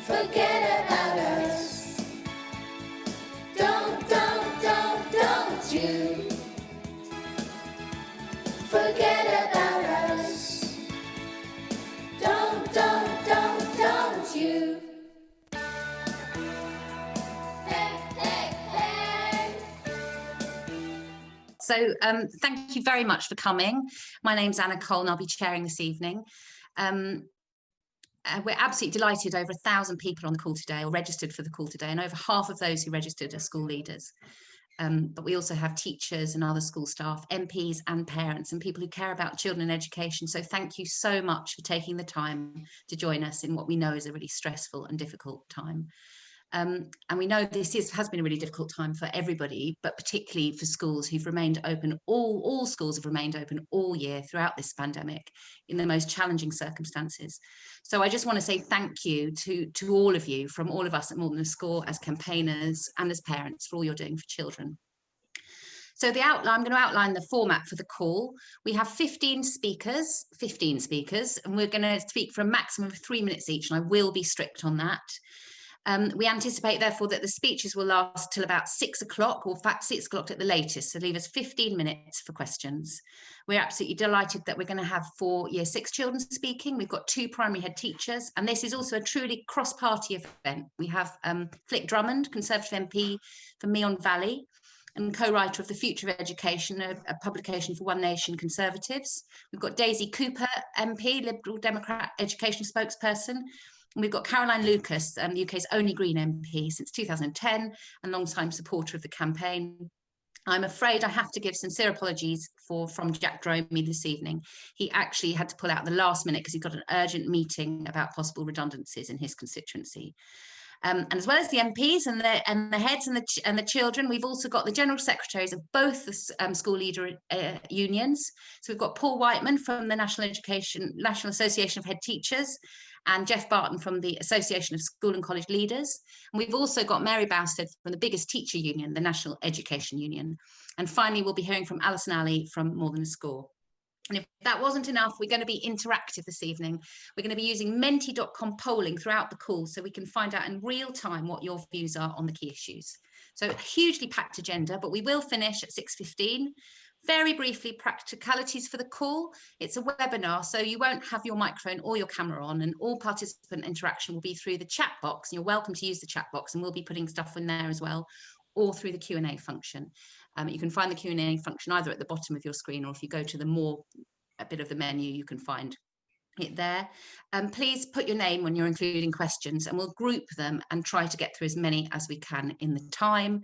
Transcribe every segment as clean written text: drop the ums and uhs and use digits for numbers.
Forget about us. Don't you forget about us. Don't you. Hey. So thank you very much for coming. My name's Anna Cole and I'll be chairing this evening. We're absolutely delighted. Over 1,000 people on the call today, or registered for the call today, and over half of those who registered are school leaders. But we also have teachers and other school staff, MPs and parents, and people who care about children and education. So thank you so much for taking the time to join us in what we know is a really stressful and difficult time. And we know this has been a really difficult time for everybody, but particularly for schools who've remained open. All schools have remained open all year throughout this pandemic in the most challenging circumstances. So I just want to say thank you to all of you, from all of us at More Than a Score, as campaigners and as parents, for all you're doing for children. So I'm going to outline the format for the call. We have 15 speakers, and we're going to speak for a maximum of 3 minutes each, and I will be strict on that. We anticipate, therefore, that the speeches will last till about 6 o'clock, or in fact 6 o'clock at the latest, so leave us 15 minutes for questions. We're absolutely delighted that we're going to have 4 Year 6 children speaking. We've got 2 primary head teachers, and this is also a truly cross-party event. We have Flick Drummond, Conservative MP for Meon Valley, and co-writer of The Future of Education, a publication for One Nation Conservatives. We've got Daisy Cooper, MP, Liberal Democrat education spokesperson. And we've got Caroline Lucas, the UK's only Green MP since 2010, and long-time supporter of the campaign. I'm afraid I have to give sincere apologies from Jack Dromey this evening. He actually had to pull out at the last minute because he got an urgent meeting about possible redundancies in his constituency. And as well as the MPs and the heads and the children, we've also got the general secretaries of both the school leader unions. So we've got Paul Whiteman from the National Association of Head Teachers, and Jeff Barton from the Association of School and College Leaders. And we've also got Mary Bowstead from the biggest teacher union, the National Education Union. And finally, we'll be hearing from Allison Alley from More Than a Score. And if that wasn't enough, we're going to be interactive this evening. We're going to be using menti.com polling throughout the call, so we can find out in real time what your views are on the key issues. So a hugely packed agenda, but we will finish at 6:15. Very briefly, practicalities for the call. It's a webinar, so you won't have your microphone or your camera on, and all participant interaction will be through the chat box. And you're welcome to use the chat box, and we'll be putting stuff in there as well, or through the Q&A function. You can find the Q&A function either at the bottom of your screen, or if you go to the more bit of the menu, you can find it there. Please put your name when you're including questions, and we'll group them and try to get through as many as we can in the time.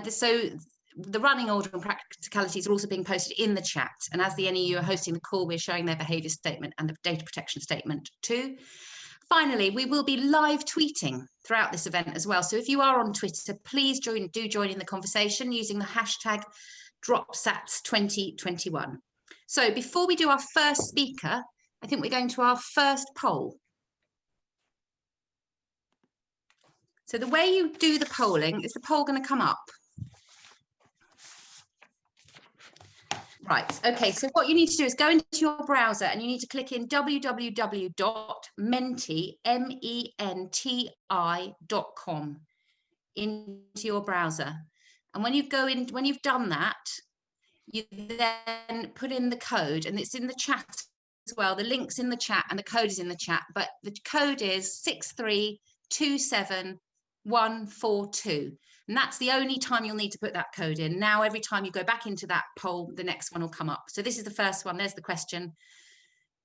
So the running order and practicalities are also being posted in the chat, and as the NEU are hosting the call, we're showing their behaviour statement and the data protection statement too. Finally, we will be live tweeting throughout this event as well. So if you are on Twitter, please join in the conversation using the hashtag DropSats2021. So before we do our first speaker, I think we're going to our first poll. So the way you do the polling, is the poll going to come up? Right, okay, so what you need to do is go into your browser and you need to click in www.menti.com into your browser. And when you've done that, you then put in the code, and it's in the chat as well. The link's in the chat and the code is in the chat, but the code is 6327142. And that's the only time you'll need to put that code in. Now, every time you go back into that poll, the next one will come up. So this is the first one. There's the question.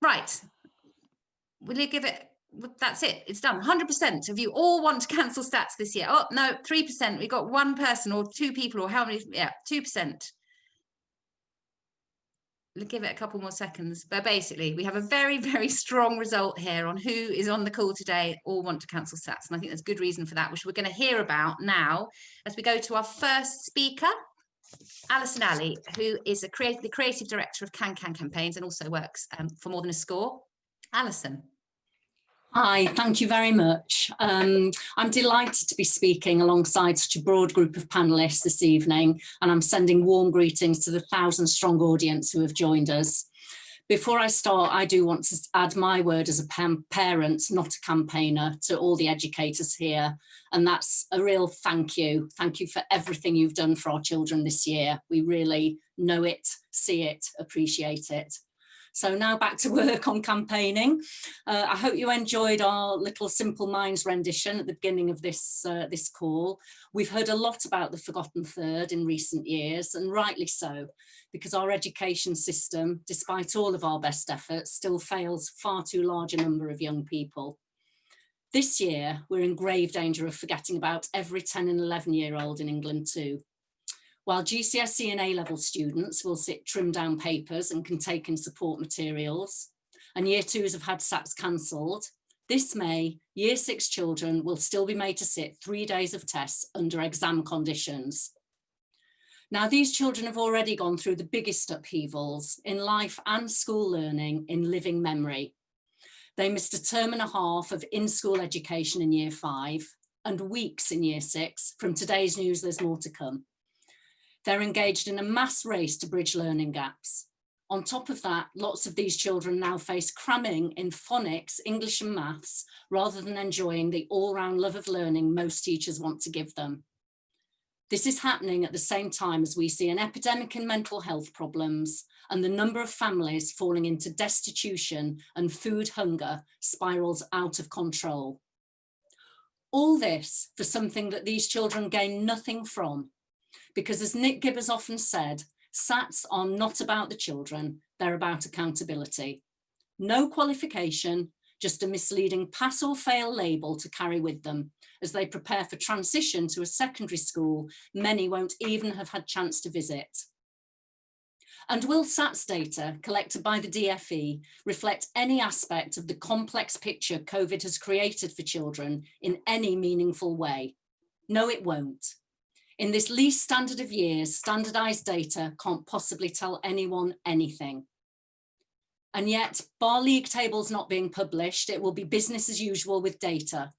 Right. Will you give it? That's it. It's done. 100% of you all want to cancel stats this year. Oh, no, 3%. We got 1 person or 2 people, or how many? Yeah, 2%. We'll give it a couple more seconds. But basically, we have a very, very strong result here on who is on the call today, all want to cancel stats. And I think there's good reason for that, which we're going to hear about now as we go to our first speaker, Allison Alley, who is the creative director of Can Campaigns and also works for More Than a Score. Allison. Hi, thank you very much. I'm delighted to be speaking alongside such a broad group of panellists this evening, and I'm sending warm greetings to the 1,000-strong audience who have joined us. Before I start, I do want to add my word as a parent, not a campaigner, to all the educators here. And that's a real thank you. Thank you for everything you've done for our children this year. We really know it, see it, appreciate it. So now back to work on campaigning. I hope you enjoyed our little Simple Minds rendition at the beginning of this call. We've heard a lot about the forgotten third in recent years, and rightly so, because our education system, despite all of our best efforts, still fails far too large a number of young people. This year, we're in grave danger of forgetting about every 10 and 11-year-old in England too. While GCSE and A-level students will sit trimmed down papers and can take in support materials, and year twos have had SATs cancelled, this May, year 6 children will still be made to sit 3 days of tests under exam conditions. Now, these children have already gone through the biggest upheavals in life and school learning in living memory. They missed a term and a half of in-school education in year 5 and weeks in year 6. From today's news, there's more to come. They're engaged in a mass race to bridge learning gaps. On top of that, lots of these children now face cramming in phonics, English and maths, rather than enjoying the all-round love of learning most teachers want to give them. This is happening at the same time as we see an epidemic in mental health problems and the number of families falling into destitution and food hunger spirals out of control. All this for something that these children gain nothing from. Because as Nick Gibbers often said, SATs are not about the children, they're about accountability. No qualification, just a misleading pass or fail label to carry with them as they prepare for transition to a secondary school many won't even have had chance to visit. And will SATs data collected by the DFE reflect any aspect of the complex picture COVID has created for children in any meaningful way? No, it won't. In this least standard of years, standardised data can't possibly tell anyone anything. And yet, bar league tables not being published, it will be business as usual with data.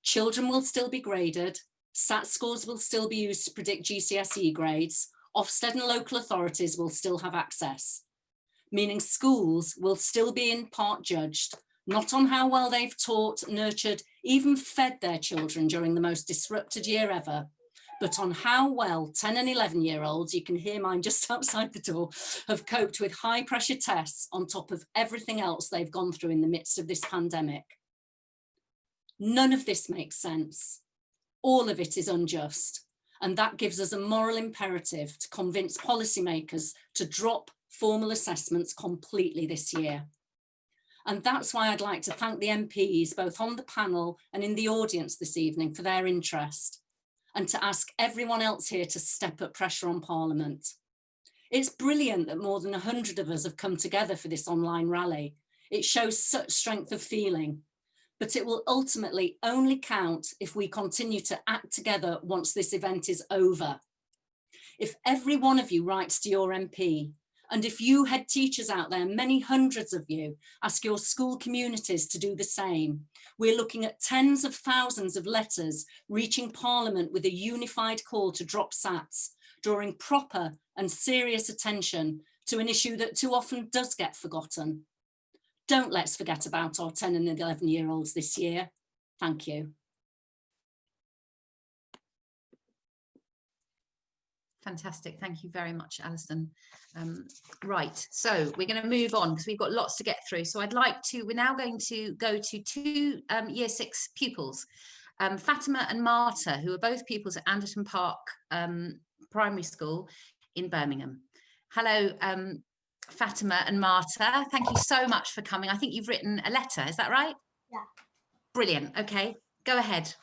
Children will still be graded, SAT scores will still be used to predict GCSE grades, Ofsted and local authorities will still have access, meaning schools will still be in part judged, not on how well they've taught, nurtured, even fed their children during the most disrupted year ever, but on how well 10 and 11-year-olds, you can hear mine just outside the door, have coped with high pressure tests on top of everything else they've gone through in the midst of this pandemic. None of this makes sense. All of it is unjust. And that gives us a moral imperative to convince policymakers to drop formal assessments completely this year. And that's why I'd like to thank the MPs, both on the panel and in the audience this evening, for their interest, and to ask everyone else here to step up pressure on Parliament. It's brilliant that more than 100 of us have come together for this online rally. It shows such strength of feeling, but it will ultimately only count if we continue to act together once this event is over. If every one of you writes to your MP, and if you head teachers out there, many hundreds of you, ask your school communities to do the same, we're looking at tens of thousands of letters reaching Parliament with a unified call to drop SATs, drawing proper and serious attention to an issue that too often does get forgotten. Don't let's forget about our 10 and 11-year-olds this year. Thank you. Fantastic. Thank you very much, Alison. Right, so we're going to move on because we've got lots to get through. So we're now going to go to two year 6 pupils, Fatima and Marta, who are both pupils at Anderton Park Primary School in Birmingham. Hello, Fatima and Marta, thank you so much for coming. I think you've written a letter, is that right? Yeah. Brilliant. Okay, go ahead.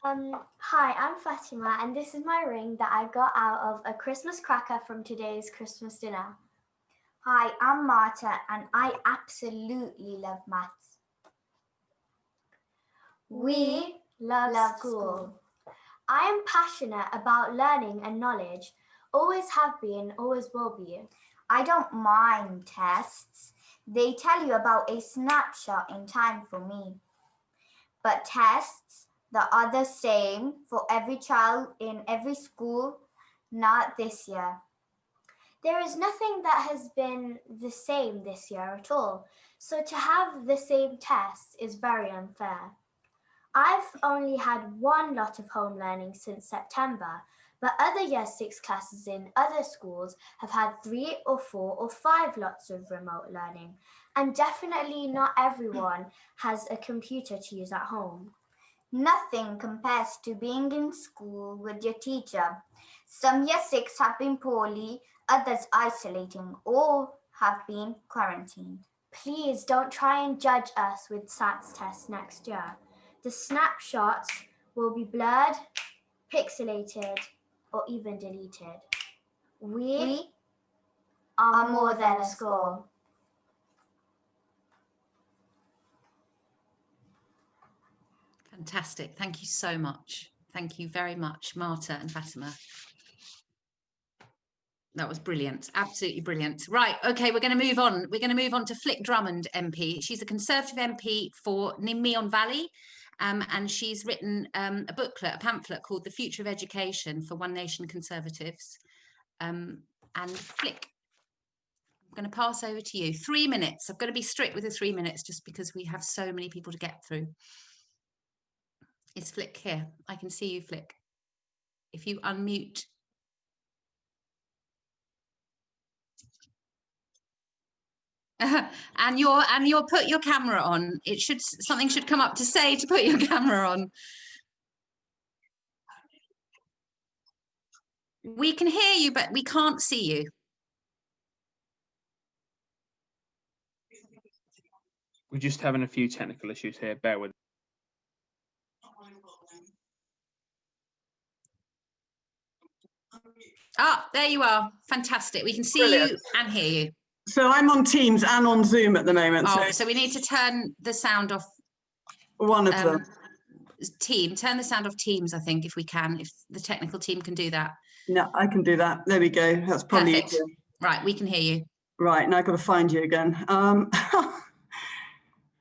Hi, I'm Fatima, and this is my ring that I got out of a Christmas cracker from today's Christmas dinner. Hi, I'm Marta, and I absolutely love maths. We love school. I am passionate about learning and knowledge, always have been, always will be. I don't mind tests. They tell you about a snapshot in time for me. But tests that are the same for every child in every school, not this year. There is nothing that has been the same this year at all, so to have the same tests is very unfair. I've only had one lot of home learning since September, but other Year 6 classes in other schools have had 3 or 4 or 5 lots of remote learning, and definitely not everyone has a computer to use at home. Nothing compares to being in school with your teacher. Some Year 6 have been poorly, others isolating, or have been quarantined. Please don't try and judge us with SATs tests next year. The snapshots will be blurred, pixelated, or even deleted. We are more than a score. Fantastic. Thank you so much. Thank you very much, Marta and Fatima. That was brilliant. Absolutely brilliant. Right. Okay. We're going to move on. We're going to move on to Flick Drummond MP. She's a Conservative MP for Meon Valley. And she's written a pamphlet called The Future of Education for One Nation Conservatives. And Flick, I'm going to pass over to you. 3 minutes. I've got to be strict with the 3 minutes just because we have so many people to get through. Is Flick here? I can see you, Flick. If you unmute. And you're put your camera on. Something should come up to say to put your camera on. We can hear you, but we can't see you. We're just having a few technical issues here. Bear with. Ah, there you are. Fantastic. We can see Brilliant. you and hear you. So I'm on Teams and on Zoom at the moment. Oh, so we need to turn the sound off. One of them. Turn the sound off Teams, I think, if we can, if the technical team can do that. No, I can do that. There we go. That's probably Perfect. easier. Right, we can hear you. Right, now I've got to find you again.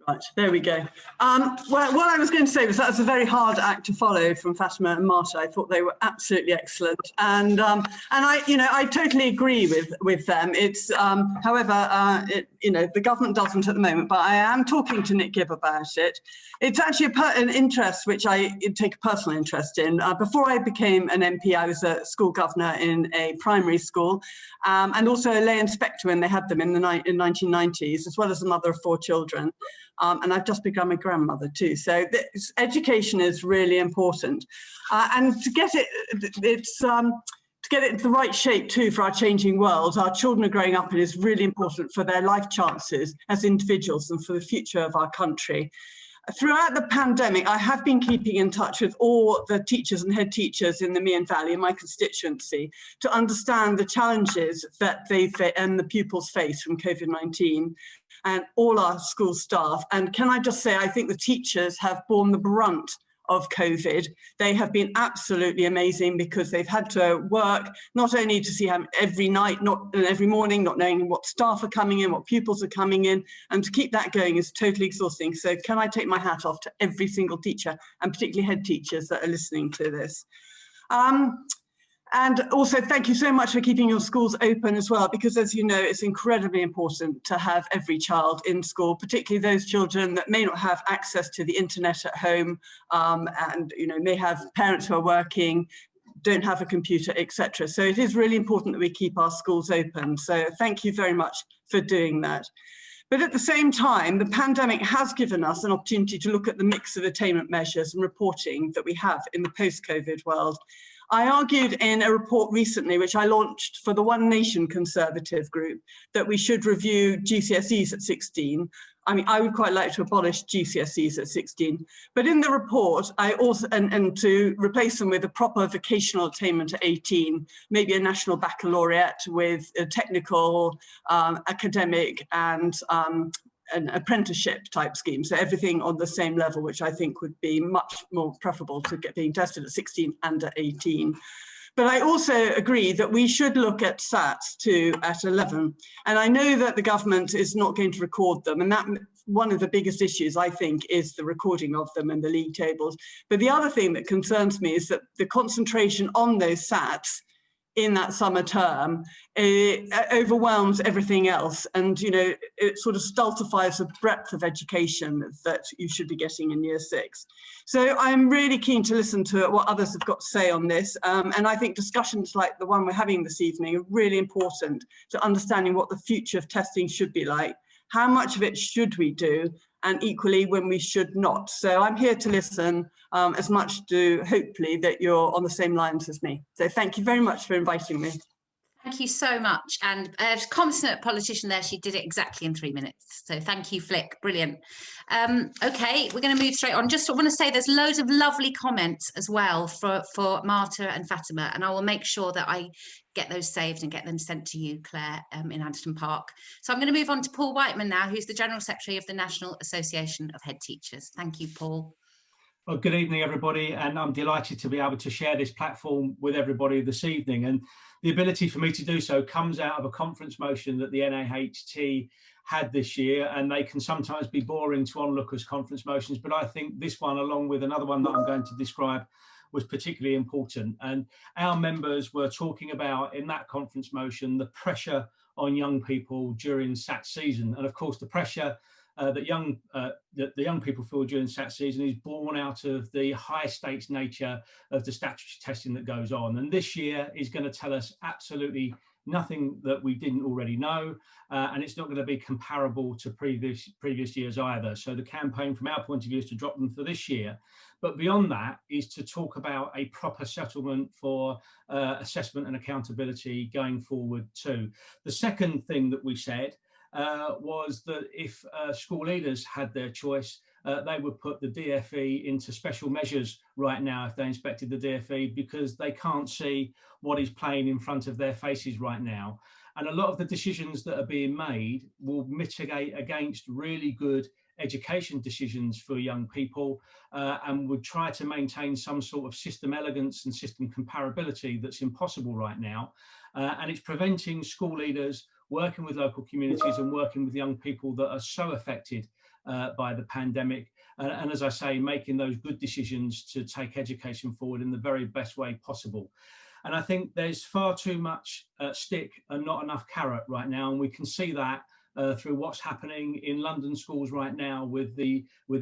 Right, there we go. Well, what I was going to say was that was a very hard act to follow from Fatima and Marta. I thought they were absolutely excellent, and I totally agree with them. It's however, the government doesn't at the moment, but I am talking to Nick Gibb about it. It's actually an interest which I take a personal interest in. Before I became an MP, I was a school governor in a primary school, and also a lay inspector when they had them in the 1990s, as well as a mother of 4 children. And I've just become a grandmother too. So education is really important, and to get it into the right shape too for our changing world, our children are growing up in is really important for their life chances as individuals and for the future of our country. Throughout the pandemic, I have been keeping in touch with all the teachers and head teachers in the Meon Valley, in my constituency, to understand the challenges that and the pupils face from COVID-19, and all our school staff. And can I just say, I think the teachers have borne the brunt of COVID. They have been absolutely amazing because they've had to work not only to see how every night, not every morning, not knowing what staff are coming in, what pupils are coming in, and to keep that going is totally exhausting. So can I take my hat off to every single teacher, and particularly head teachers that are listening to this. And also, thank you so much for keeping your schools open as well, because as you know, it's incredibly important to have every child in school, particularly those children that may not have access to the internet at home, and may have parents who are working, don't have a computer, etc. So it is really important that we keep our schools open. So thank you very much for doing that. But at the same time, the pandemic has given us an opportunity to look at the mix of attainment measures and reporting that we have in the post-COVID world. I argued in a report recently, which I launched for the One Nation Conservative group, that we should review GCSEs at 16. I mean, I would quite like to abolish GCSEs at 16. But in the report, I also, and to replace them with a proper vocational attainment at 18, maybe a national baccalaureate with a technical, academic, and an apprenticeship type scheme, so everything on the same level, which I think would be much more preferable to being tested at 16 and at 18. But I also agree that we should look at SATs too at 11. And I know that the government is not going to record them, and that one of the biggest issues, I think, is the recording of them and the league tables. But the other thing that concerns me is that the concentration on those SATs in that summer term, it overwhelms everything else, and it sort of stultifies the breadth of education that you should be getting in year 6. So I'm really keen to listen to what others have got to say on this, and I think discussions like the one we're having this evening are really important to understanding what the future of testing should be like, how much of it should we do, and equally when we should not. So I'm here to listen as much to hopefully that you're on the same lines as me. So thank you very much for inviting me. Thank you so much. And consummate politician there, she did it exactly in 3 minutes. So thank you, Flick. Brilliant. Okay, we're going to move straight on. Just want to say there's loads of lovely comments as well for Marta and Fatima, and I will make sure that I get those saved and get them sent to you, Claire, in Anderton Park. So I'm going to move on to Paul Whiteman now, who's the General Secretary of the National Association of Head Teachers. Thank you, Paul. Well, good evening, everybody, and I'm delighted to be able to share this platform with everybody this evening. And the ability for me to do so comes out of a conference motion that the NAHT had this year, and they can sometimes be boring to onlookers, conference motions, but I think this one, along with another one that I'm going to describe, was particularly important. And our members were talking about, in that conference motion, the pressure on young people during SAT season. And of course, the pressure that the young people feel during SAT season is born out of the high stakes nature of the statutory testing that goes on. And this year is going to tell us absolutely nothing that we didn't already know, and it's not going to be comparable to previous years either. So the campaign from our point of view is to drop them for this year. But beyond that is to talk about a proper settlement for assessment and accountability going forward too. The second thing that we said was that if school leaders had their choice, they would put the DFE into special measures right now if they inspected the DFE, because they can't see what is playing in front of their faces right now. And a lot of the decisions that are being made will mitigate against really good education decisions for young people, and would try to maintain some sort of system elegance and system comparability that's impossible right now. And it's preventing school leaders working with local communities and working with young people that are so affected by the pandemic. And as I say, making those good decisions to take education forward in the very best way possible. And I think there's far too much stick and not enough carrot right now. And we can see that through what's happening in London schools right now with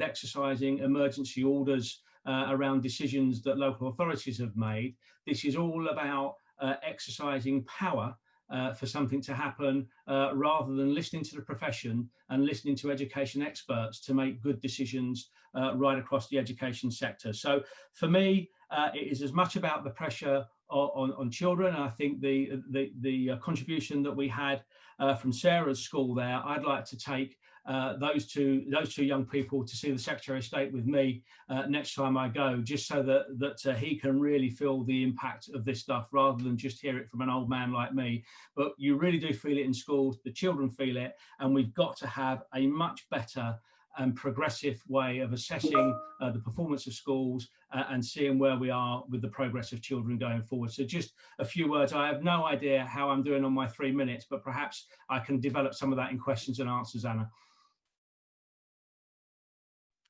exercising emergency orders around decisions that local authorities have made. This is all about exercising power for something to happen, rather than listening to the profession and listening to education experts to make good decisions right across the education sector. So for me, it is as much about the pressure on children. I think the contribution that we had from Sarah's school there, I'd like to take those two young people to see the Secretary of State with me next time I go, just so that he can really feel the impact of this stuff rather than just hear it from an old man like me. But you really do feel it in schools, the children feel it, and we've got to have a much better and progressive way of assessing the performance of schools and seeing where we are with the progress of children going forward. So just a few words. I have no idea how I'm doing on my 3 minutes, but perhaps I can develop some of that in questions and answers, Anna.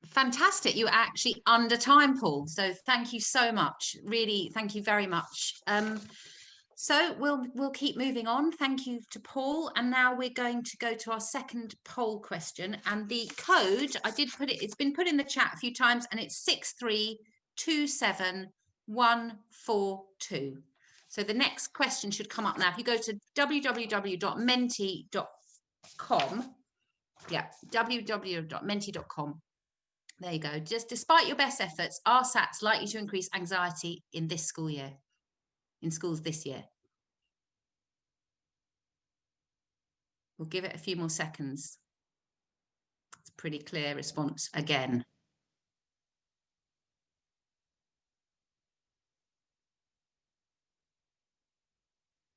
Fantastic. You were actually under time, Paul. So thank you so much. Really, thank you very much. So we'll keep moving on. Thank you to Paul. And now we're going to go to our second poll question. And the code, I did put it, it's been put in the chat a few times, and it's 6327142. So the next question should come up now. If you go to www.menti.com, yeah, www.menti.com. There you go. Just despite your best efforts, are SATs likely to increase anxiety in this school year? In schools this year? We'll give it a few more seconds. It's a pretty clear response again.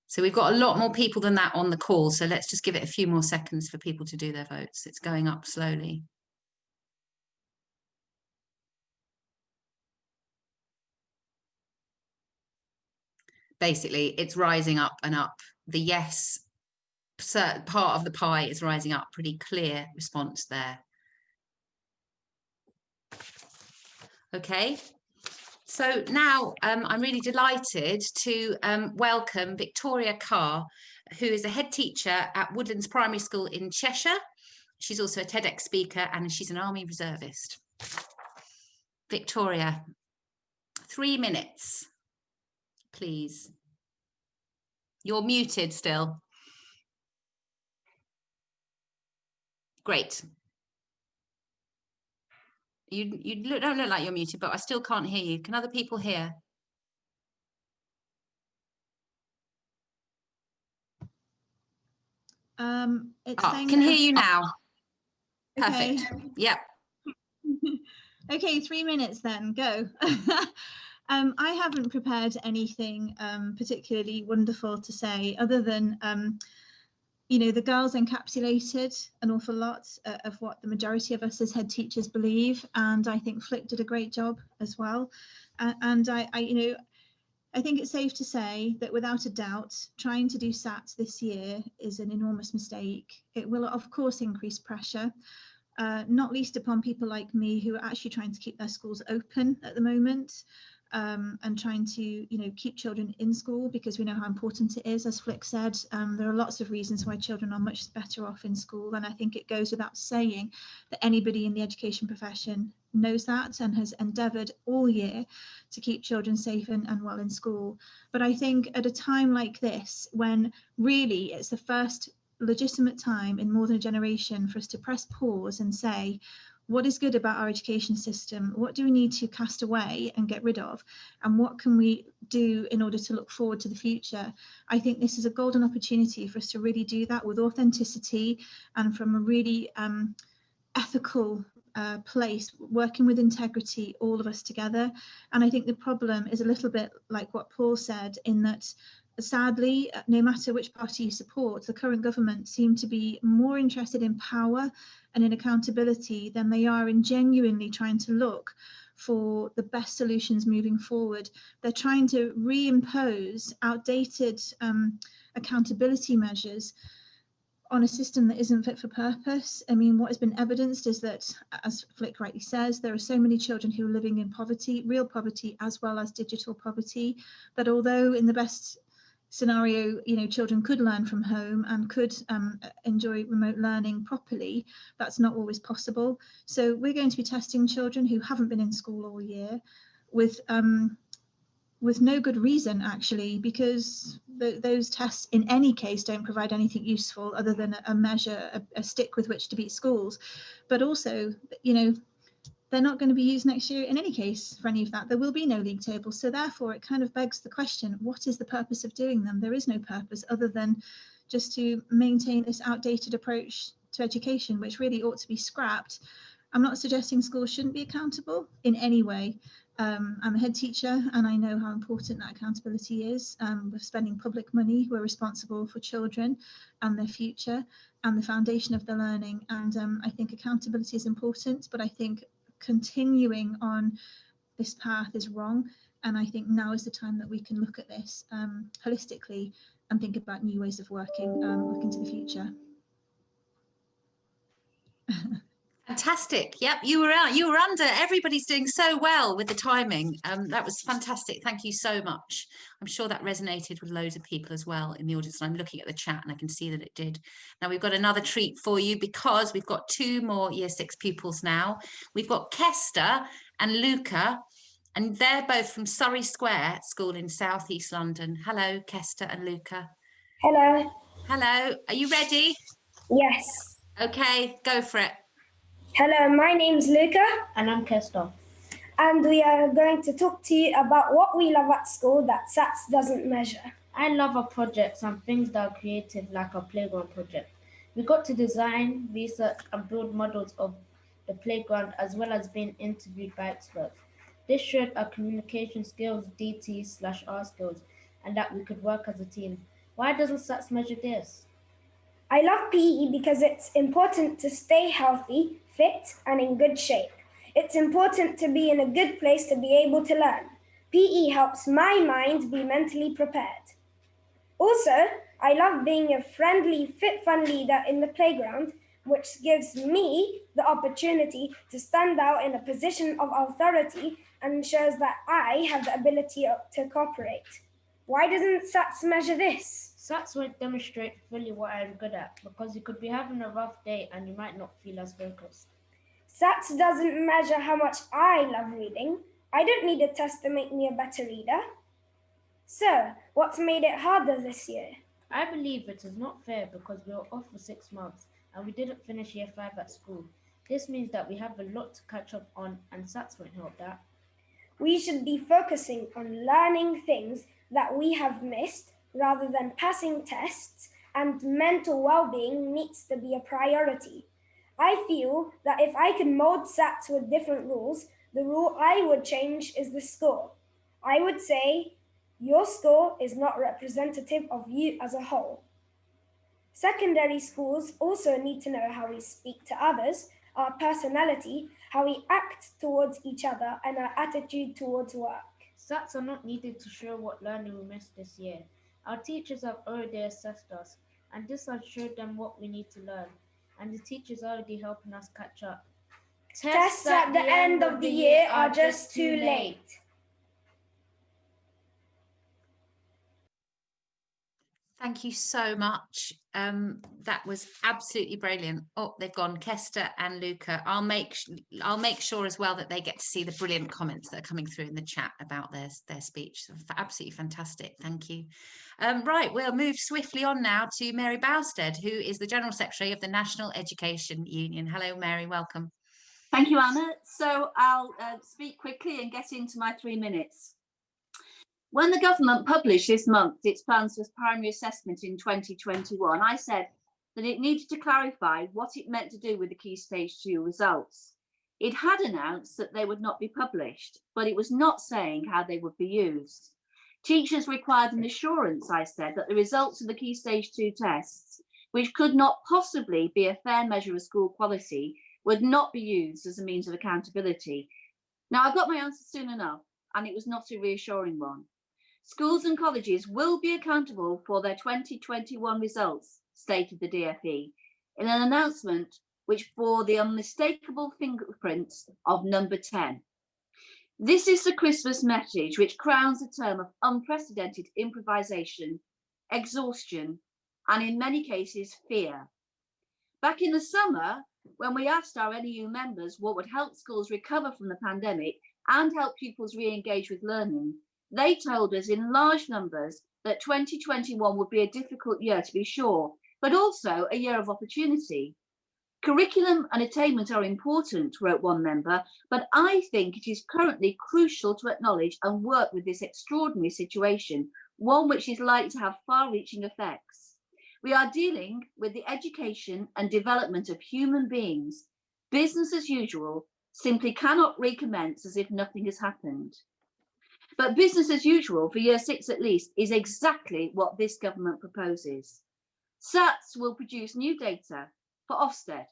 So we've got a lot more people than that on the call. So let's just give it a few more seconds for people to do their votes. It's going up slowly. Basically, it's rising up and up. The yes part of the pie is rising up. Pretty clear response there. Okay, So now I'm really delighted to welcome Victoria Carr, who is a head teacher at Woodlands Primary School in Cheshire. She's also a TEDx speaker and she's an Army reservist. Victoria, 3 minutes, please. You're muted still. Great. You don't look like you're muted, but I still can't hear you. Can other people hear? Can hear you now. Okay. Perfect. Yep. Okay, 3 minutes then, go. I haven't prepared anything particularly wonderful to say other than, you know, the girls encapsulated an awful lot of what the majority of us as head teachers believe. And I think Flick did a great job as well. And you know, I think it's safe to say that without a doubt, trying to do SAT this year is an enormous mistake. It will, of course, increase pressure. Not least upon people like me who are actually trying to keep their schools open at the moment and trying to, you know, keep children in school because we know how important it is. As Flick said, there are lots of reasons why children are much better off in school. And I think it goes without saying that anybody in the education profession knows that and has endeavoured all year to keep children safe and well in school. But I think at a time like this, when really it's the first legitimate time in more than a generation for us to press pause and say, what is good about our education system? What do we need to cast away and get rid of? And what can we do in order to look forward to the future? I think this is a golden opportunity for us to really do that with authenticity and from a really ethical place, working with integrity, all of us together. And I think the problem is a little bit like what Paul said, in that sadly, no matter which party you support, the current government seem to be more interested in power and in accountability than they are in genuinely trying to look for the best solutions moving forward. They're trying to reimpose outdated accountability measures on a system that isn't fit for purpose. I mean, what has been evidenced is that, as Flick rightly says, there are so many children who are living in poverty, real poverty, as well as digital poverty, that although in the best scenario, you know, children could learn from home and could enjoy remote learning properly, that's not always possible. So we're going to be testing children who haven't been in school all year with no good reason, actually, because those tests in any case don't provide anything useful other than a measure, a stick with which to beat schools. But also, you know, they're not going to be used next year in any case for any of that. There will be no league tables. So therefore, it kind of begs the question, what is the purpose of doing them? There is no purpose other than just to maintain this outdated approach to education, which really ought to be scrapped. I'm not suggesting schools shouldn't be accountable in any way. I'm a head teacher and I know how important that accountability is. We're spending public money. We're responsible for children and their future and the foundation of their learning. And I think accountability is important, but I think continuing on this path is wrong. And I think now is the time that we can look at this holistically and think about new ways of working, look into the future. Fantastic. Yep, you were out. You were under. Everybody's doing so well with the timing. That was fantastic. Thank you so much. I'm sure that resonated with loads of people as well in the audience. And I'm looking at the chat and I can see that it did. Now we've got another treat for you because we've got 2 more Year 6 pupils now. We've got Kester and Luca, and they're both from Surrey Square School in South East London. Hello, Kester and Luca. Hello. Hello. Are you ready? Yes. Okay, go for it. Hello, my name's Luca. And I'm Kester. And we are going to talk to you about what we love at school that SATS doesn't measure. I love our projects and things that are creative, like our playground project. We got to design, research, and build models of the playground as well as being interviewed by experts. This showed our communication skills, DT/R skills, and that we could work as a team. Why doesn't SATS measure this? I love PE because it's important to stay healthy, fit, and in good shape. It's important to be in a good place to be able to learn. PE helps my mind be mentally prepared. Also, I love being a friendly, fit, fun leader in the playground which gives me the opportunity to stand out in a position of authority and shows that I have the ability to cooperate. Why doesn't SATS measure this? SATS won't demonstrate fully what I'm good at because you could be having a rough day and you might not feel as focused. SATS doesn't measure how much I love reading. I don't need a test to make me a better reader. So, what's made it harder this year? I believe it is not fair because we were off for 6 months and we didn't finish year 5 at school. This means that we have a lot to catch up on and SATS won't help that. We should be focusing on learning things that we have missed rather than passing tests, and mental well-being needs to be a priority. I feel that if I could mold SATs with different rules, the rule I would change is the score. I would say, your score is not representative of you as a whole. Secondary schools also need to know how we speak to others, our personality, how we act towards each other, and our attitude towards work. SATs are not needed to show what learning we missed this year. Our teachers have already assessed us, and this has showed them what we need to learn, and the teachers are already helping us catch up. Tests at the end of the year are just too late. Thank you so much. That was absolutely brilliant. Oh, they've gone, Kester and Luca. I'll make sure as well that they get to see the brilliant comments that are coming through in the chat about their speech. Absolutely fantastic. Thank you. Right, we'll move swiftly on now to Mary Bowstead, who is the General Secretary of the National Education Union. Hello, Mary. Welcome. Thank you, Anna. So I'll speak quickly and get into my 3 minutes. When the government published this month its plans for primary assessment in 2021, I said that it needed to clarify what it meant to do with the Key Stage 2 results. It had announced that they would not be published, but it was not saying how they would be used. Teachers required an assurance, I said, that the results of the Key Stage 2 tests, which could not possibly be a fair measure of school quality, would not be used as a means of accountability. Now, I got my answer soon enough, and it was not a reassuring one. Schools and colleges will be accountable for their 2021 results, stated the DfE, in an announcement which bore the unmistakable fingerprints of number 10. This is the Christmas message which crowns a term of unprecedented improvisation, exhaustion, and in many cases, fear. Back in the summer, when we asked our NEU members what would help schools recover from the pandemic and help pupils re-engage with learning, they told us in large numbers that 2021 would be a difficult year to be sure, but also a year of opportunity. Curriculum and attainment are important, wrote one member, but I think it is currently crucial to acknowledge and work with this extraordinary situation, one which is likely to have far-reaching effects. We are dealing with the education and development of human beings. Business as usual simply cannot recommence as if nothing has happened. But business as usual, for year 6 at least, is exactly what this government proposes. SATS will produce new data for Ofsted,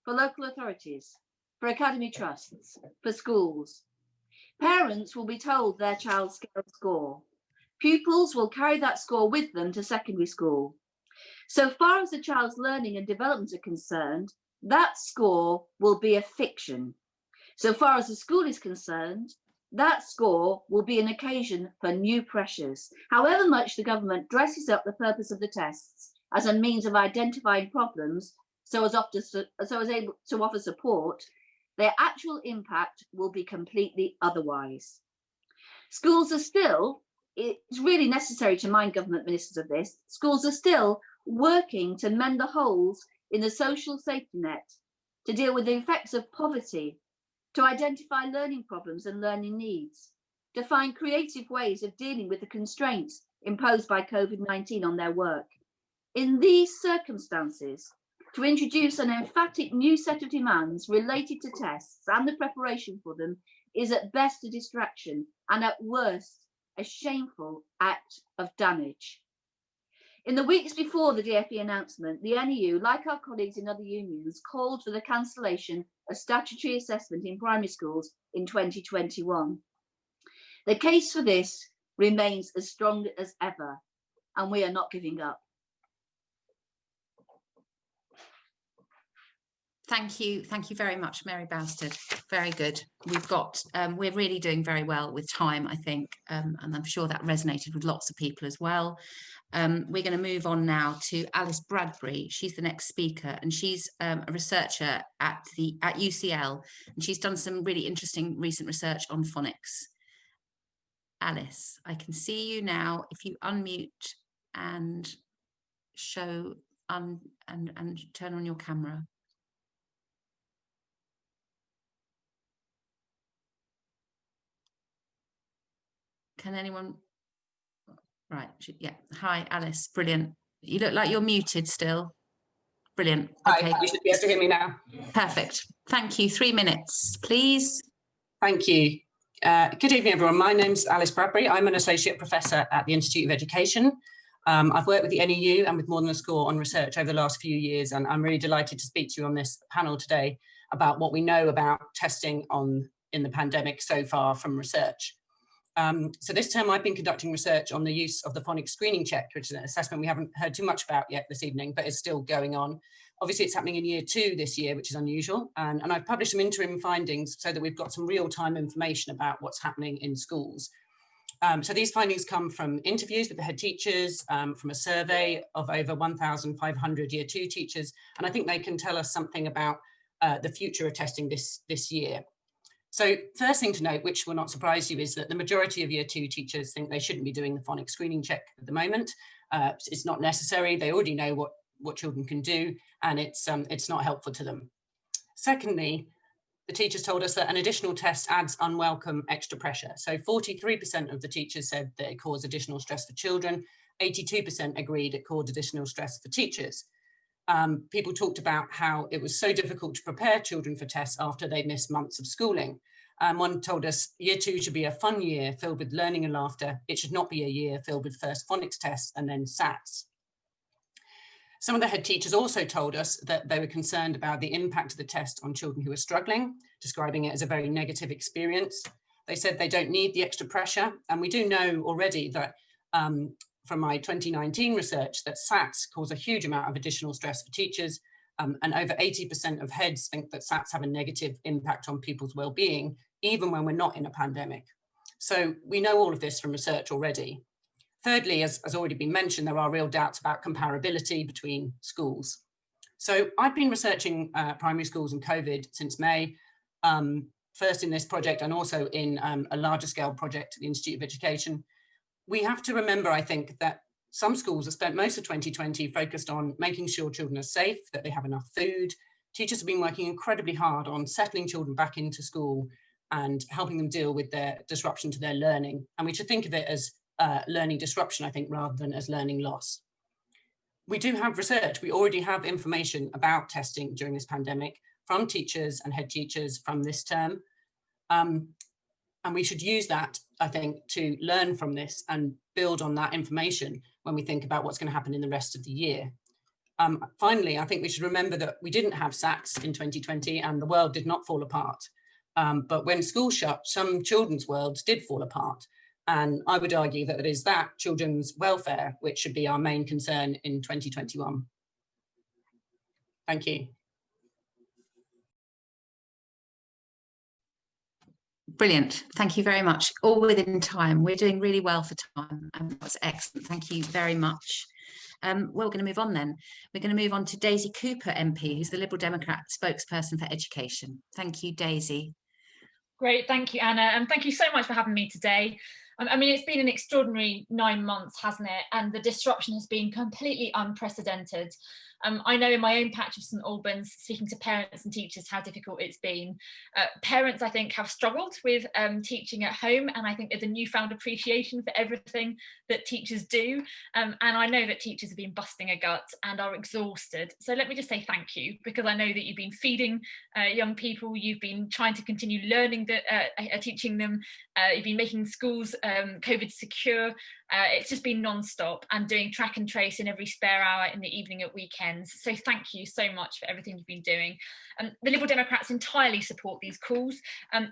for local authorities, for academy trusts, for schools. Parents will be told their child's scale score. Pupils will carry that score with them to secondary school. So far as the child's learning and development are concerned, that score will be a fiction. So far as the school is concerned, that score will be an occasion for new pressures. However much the government dresses up the purpose of the tests as a means of identifying problems so as able to offer support, their actual impact will be completely otherwise. Schools are still, it's really necessary to remind government ministers of this, schools are still working to mend the holes in the social safety net, to deal with the effects of poverty, to identify learning problems and learning needs, to find creative ways of dealing with the constraints imposed by COVID-19 on their work. In these circumstances, to introduce an emphatic new set of demands related to tests and the preparation for them is at best a distraction and at worst a shameful act of damage. In the weeks before the DfE announcement, the NEU, like our colleagues in other unions, called for the cancellation of statutory assessment in primary schools in 2021. The case for this remains as strong as ever, and we are not giving up. Thank you very much, Mary Bowstead. Very good. We've got, we're really doing very well with time, I think, and I'm sure that resonated with lots of people as well. We're going to move on now to Alice Bradbury. She's the next speaker, and she's a researcher at UCL, and she's done some really interesting recent research on phonics. Alice, I can see you now. If you unmute and show and turn on your camera. Can anyone? Right, yeah. Hi, Alice. Brilliant. You look like you're muted still. Brilliant. Okay. Hi, you should be able to hear me now. Perfect. Thank you. 3 minutes, please. Thank you. Good evening, everyone. My name's Alice Bradbury. I'm an associate professor at the Institute of Education. I've worked with the NEU and with Mordan School on research over the last few years, and I'm really delighted to speak to you on this panel today about what we know about testing in the pandemic so far from research. So this term I've been conducting research on the use of the phonics screening check, which is an assessment we haven't heard too much about yet this evening, but is still going on. Obviously it's happening in year 2 this year, which is unusual. And I've published some interim findings so that we've got some real-time information about what's happening in schools. So these findings come from interviews with the head teachers, from a survey of over 1,500 year 2 teachers. And I think they can tell us something about the future of testing this year. So first thing to note, which will not surprise you, is that the majority of year 2 teachers think they shouldn't be doing the phonics screening check at the moment. It's not necessary. They already know what children can do, and it's not helpful to them. Secondly, the teachers told us that an additional test adds unwelcome extra pressure. So 43% of the teachers said that it caused additional stress for children. 82% agreed it caused additional stress for teachers. People talked about how it was so difficult to prepare children for tests after they missed months of schooling. One told us year 2 should be a fun year filled with learning and laughter. It should not be a year filled with first phonics tests and then SATs. Some of the head teachers also told us that they were concerned about the impact of the test on children who are struggling, describing it as a very negative experience. They said they don't need the extra pressure. And we do know already that from my 2019 research that SATs cause a huge amount of additional stress for teachers, and over 80% of heads think that SATs have a negative impact on people's well-being, even when we're not in a pandemic. So we know all of this from research already. Thirdly, as already been mentioned, there are real doubts about comparability between schools. So I've been researching primary schools and COVID since May, first in this project and also in a larger scale project at the Institute of Education. We have to remember, I think, that some schools have spent most of 2020 focused on making sure children are safe, that they have enough food. Teachers have been working incredibly hard on settling children back into school and helping them deal with their disruption to their learning. And we should think of it as learning disruption, I think, rather than as learning loss. We do have research. We already have information about testing during this pandemic from teachers and head teachers from this term. And we should use that, I think, to learn from this and build on that information when we think about what's going to happen in the rest of the year. Finally, I think we should remember that we didn't have SATs in 2020 and the world did not fall apart. But when school shut, some children's worlds did fall apart. And I would argue that it is that children's welfare which should be our main concern in 2021. Thank you. Brilliant. Thank you very much. All within time. We're doing really well for time. That's excellent. Thank you very much. Well, we're going to move on then. We're going to move on to Daisy Cooper MP, who's the Liberal Democrat spokesperson for education. Thank you, Daisy. Great. Thank you, Anna. And thank you so much for having me today. I mean, it's been an extraordinary 9 months, hasn't it? And the disruption has been completely unprecedented. I know in my own patch of St Albans, speaking to parents and teachers, how difficult it's been. Parents, I think, have struggled with teaching at home, and I think there's a newfound appreciation for everything that teachers do. And I know that teachers have been busting a gut and are exhausted. So let me just say thank you, because I know that you've been feeding young people, you've been trying to continue learning, teaching them, you've been making schools COVID secure. It's just been non-stop and doing track and trace in every spare hour in the evening at weekends. So thank you so much for everything you've been doing. The Liberal Democrats entirely support these calls.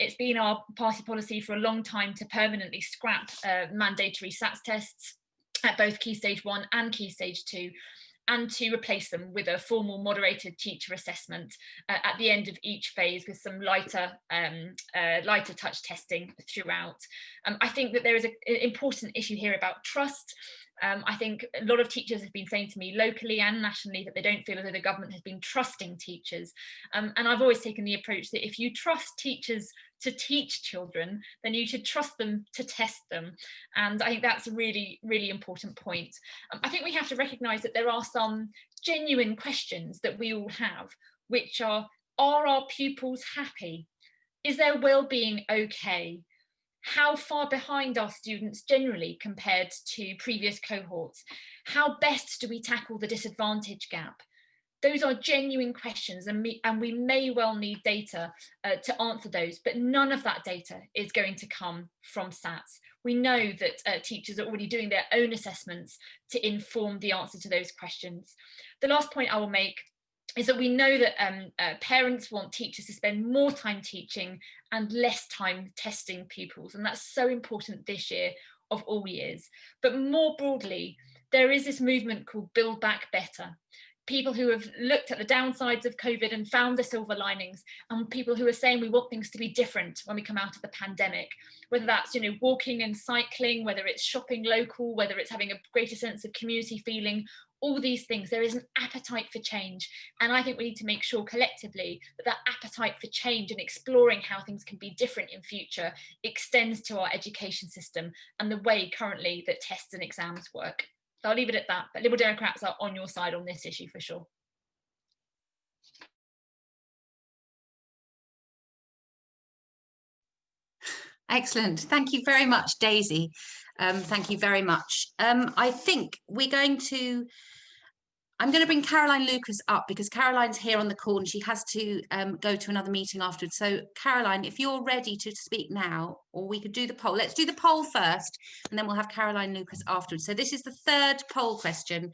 It's been our party policy for a long time to permanently scrap mandatory SATs tests at both Key Stage 1 and Key Stage 2. and to replace them with a formal moderated teacher assessment at the end of each phase, with some lighter touch testing throughout. I think that there is an important issue here about trust. I think a lot of teachers have been saying to me locally and nationally that they don't feel as though the government has been trusting teachers. And I've always taken the approach that if you trust teachers to teach children, then you should trust them to test them. And I think that's a really, really important point. I think we have to recognise that there are some genuine questions that we all have, which are our pupils happy? Is their well-being okay? How far behind are students generally compared to previous cohorts? How best do we tackle the disadvantage gap? Those are genuine questions, and we may well need data to answer those, but none of that data is going to come from SATs. We know that teachers are already doing their own assessments to inform the answer to those questions. The last point I will make is that we know that parents want teachers to spend more time teaching and less time testing pupils, and that's so important this year of all years. But more broadly, there is this movement called Build Back Better. People who have looked at the downsides of COVID and found the silver linings, and people who are saying we want things to be different when we come out of the pandemic, whether that's, you know, walking and cycling, whether it's shopping local, whether it's having a greater sense of community feeling, all these things. There is an appetite for change, and I think we need to make sure collectively that that appetite for change and exploring how things can be different in future extends to our education system and the way currently that tests and exams work. So I'll leave it at that, but Liberal Democrats are on your side on this issue for sure. Excellent. Thank you very much, Daisy. Thank you very much. I think I'm going to bring Caroline Lucas up because Caroline's here on the call and she has to go to another meeting afterwards. So Caroline, if you're ready to speak now, or we could do the poll. Let's do the poll first and then we'll have Caroline Lucas afterwards. So this is the third poll question.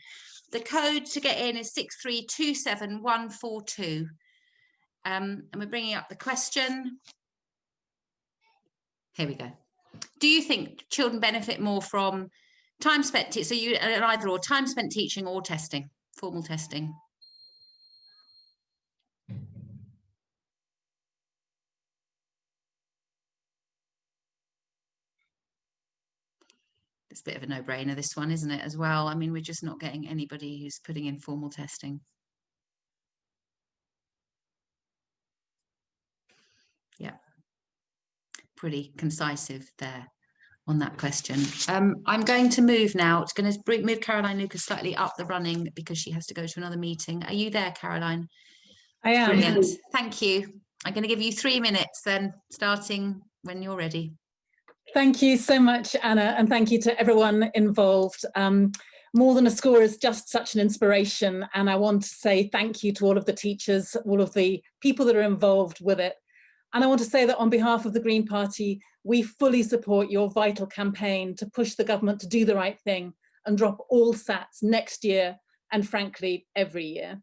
The code to get in is 6327142. And we're bringing up the question. Here we go. Do you think children benefit more from time spent, so you either or time spent teaching or testing, formal testing? It's a bit of a no-brainer, this one, isn't it, as well? I mean, we're just not getting anybody who's putting in formal testing. Yeah, pretty concisive there on that question. I'm going to move now. It's going to move Caroline Lucas slightly up the running because she has to go to another meeting. Are you there, Caroline? I am. Brilliant. Thank you. I'm going to give you 3 minutes then, starting when you're ready. Thank you so much, Anna, and thank you to everyone involved. More Than a Score is just such an inspiration, and I want to say thank you to all of the teachers, all of the people that are involved with it. And I want to say that on behalf of the Green Party, we fully support your vital campaign to push the government to do the right thing and drop all SATs next year and, frankly, every year.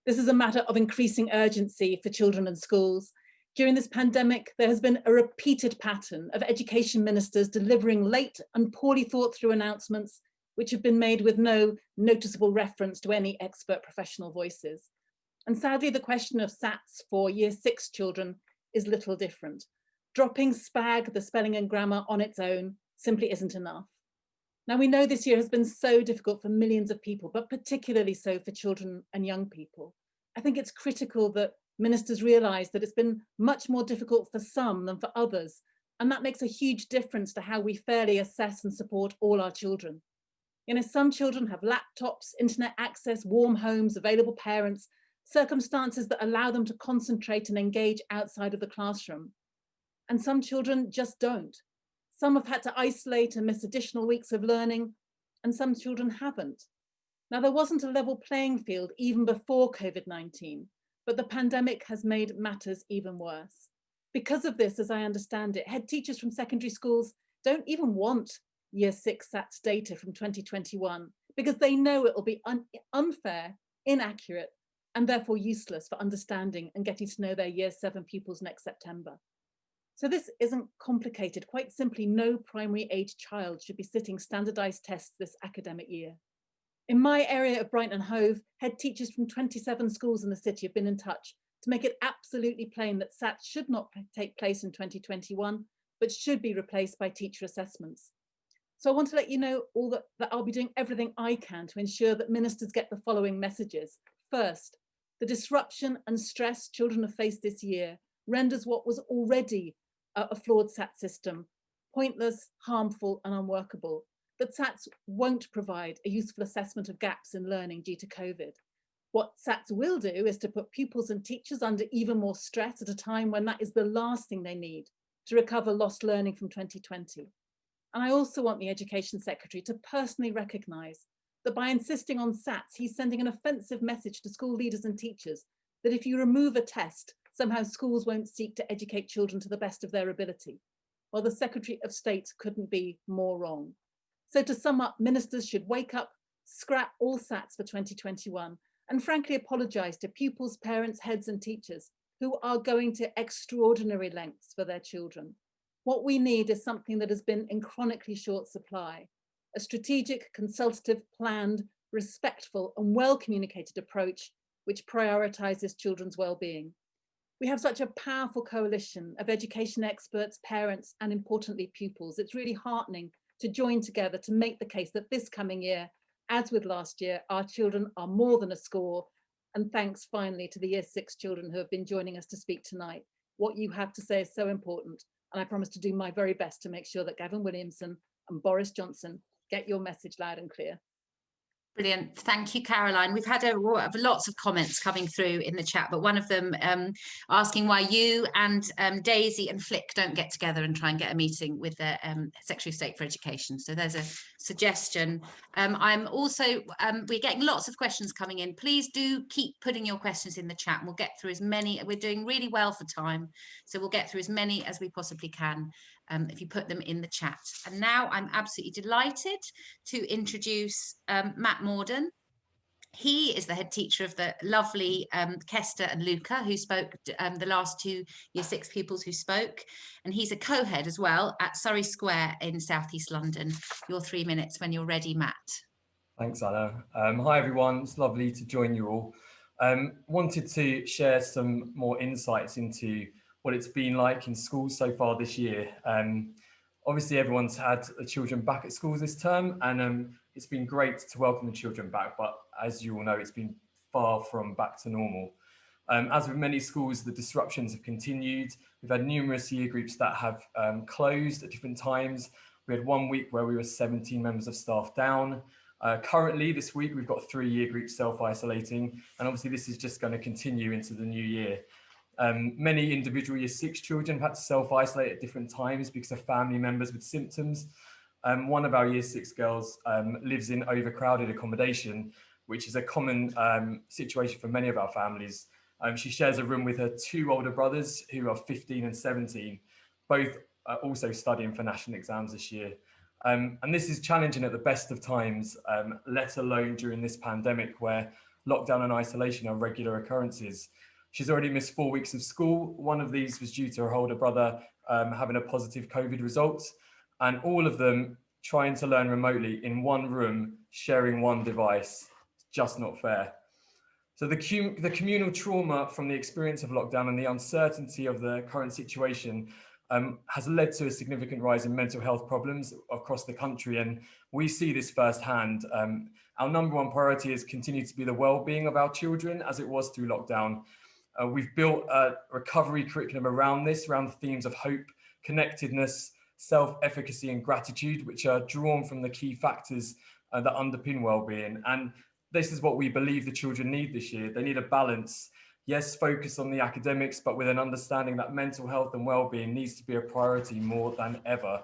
This is a matter of increasing urgency for children and schools. During this pandemic, there has been a repeated pattern of education ministers delivering late and poorly thought through announcements, which have been made with no noticeable reference to any expert professional voices. And sadly, the question of SATs for Year 6 children is little different. Dropping SPAG, the spelling and grammar, on its own simply isn't enough. Now, we know this year has been so difficult for millions of people, but particularly so for children and young people. I think it's critical that ministers realise that it's been much more difficult for some than for others, and that makes a huge difference to how we fairly assess and support all our children. You know, some children have laptops, internet access, warm homes, available parents, circumstances that allow them to concentrate and engage outside of the classroom. And some children just don't. Some have had to isolate and miss additional weeks of learning, and some children haven't. Now, there wasn't a level playing field even before COVID-19, but the pandemic has made matters even worse. Because of this, as I understand it, head teachers from secondary schools don't even want Year 6 SATs data from 2021 because they know it will be unfair, inaccurate, and therefore useless for understanding and getting to know their Year 7 pupils next September. So this isn't complicated. Quite simply, no primary age child should be sitting standardized tests this academic year. In my area of Brighton and Hove, head teachers from 27 schools in the city have been in touch to make it absolutely plain that SATs should not take place in 2021, but should be replaced by teacher assessments. So I want to let you know all that I'll be doing everything I can to ensure that ministers get the following messages. First, the disruption and stress children have faced this year renders what was already a flawed SAT system pointless, harmful and unworkable. That SATs won't provide a useful assessment of gaps in learning due to COVID. What SATs will do is to put pupils and teachers under even more stress at a time when that is the last thing they need to recover lost learning from 2020. And I also want the Education Secretary to personally recognise that by insisting on SATs, he's sending an offensive message to school leaders and teachers that if you remove a test, somehow schools won't seek to educate children to the best of their ability. Well, the Secretary of State couldn't be more wrong. So to sum up, ministers should wake up, scrap all SATs for 2021, and frankly apologise to pupils, parents, heads and teachers who are going to extraordinary lengths for their children. What we need is something that has been in chronically short supply, a strategic, consultative, planned, respectful and well-communicated approach which prioritises children's well-being. We have such a powerful coalition of education experts, parents and importantly pupils. It's really heartening to join together to make the case that this coming year, as with last year, our children are more than a score. And thanks finally to the Year 6 children who have been joining us to speak tonight. What you have to say is so important. And I promise to do my very best to make sure that Gavin Williamson and Boris Johnson get your message loud and clear. Brilliant. Thank you, Caroline. We've had lots of comments coming through in the chat, but one of them asking why you and Daisy and Flick don't get together and try and get a meeting with the Secretary of State for Education. So there's a suggestion. I'm also, we're getting lots of questions coming in. Please do keep putting your questions in the chat. We'll get through as many. We're doing really well for time, so we'll get through as many as we possibly can if you put them in the chat. And now I'm absolutely delighted to introduce Matt Mordan. He is the head teacher of the lovely Kester and Luca, who spoke, the last two Year 6 pupils who spoke. And he's a co-head as well at Surrey Square in South East London. Your 3 minutes when you're ready, Matt. Thanks, Anna. Hi, everyone. It's lovely to join you all. Wanted to share some more insights into what it's been like in schools so far this year. Obviously, everyone's had the children back at schools this term, and it's been great to welcome the children back, but as you all know, it's been far from back to normal. As with many schools, the disruptions have continued. We've had numerous year groups that have closed at different times. We had 1 week where we were 17 members of staff down. Currently, this week, we've got 3 year groups self-isolating, and obviously this is just going to continue into the new year. Many individual Year 6 children have had to self-isolate at different times because of family members with symptoms. One of our Year 6 girls lives in overcrowded accommodation, which is a common situation for many of our families. She shares a room with her 2 older brothers who are 15 and 17, both also studying for national exams this year. And this is challenging at the best of times, let alone during this pandemic where lockdown and isolation are regular occurrences. She's already missed 4 weeks of school. One of these was due to her older brother having a positive COVID result, and all of them trying to learn remotely in one room, sharing one device. It's just not fair. So the communal trauma from the experience of lockdown and the uncertainty of the current situation has led to a significant rise in mental health problems across the country, and we see this firsthand. Our number one priority has continued to be the well-being of our children as it was through lockdown. We've built a recovery curriculum around this, around the themes of hope, connectedness, self-efficacy and gratitude, which are drawn from the key factors that underpin well-being. And this is what we believe the children need this year. They need a balance. Yes, focus on the academics, but with an understanding that mental health and well-being needs to be a priority more than ever.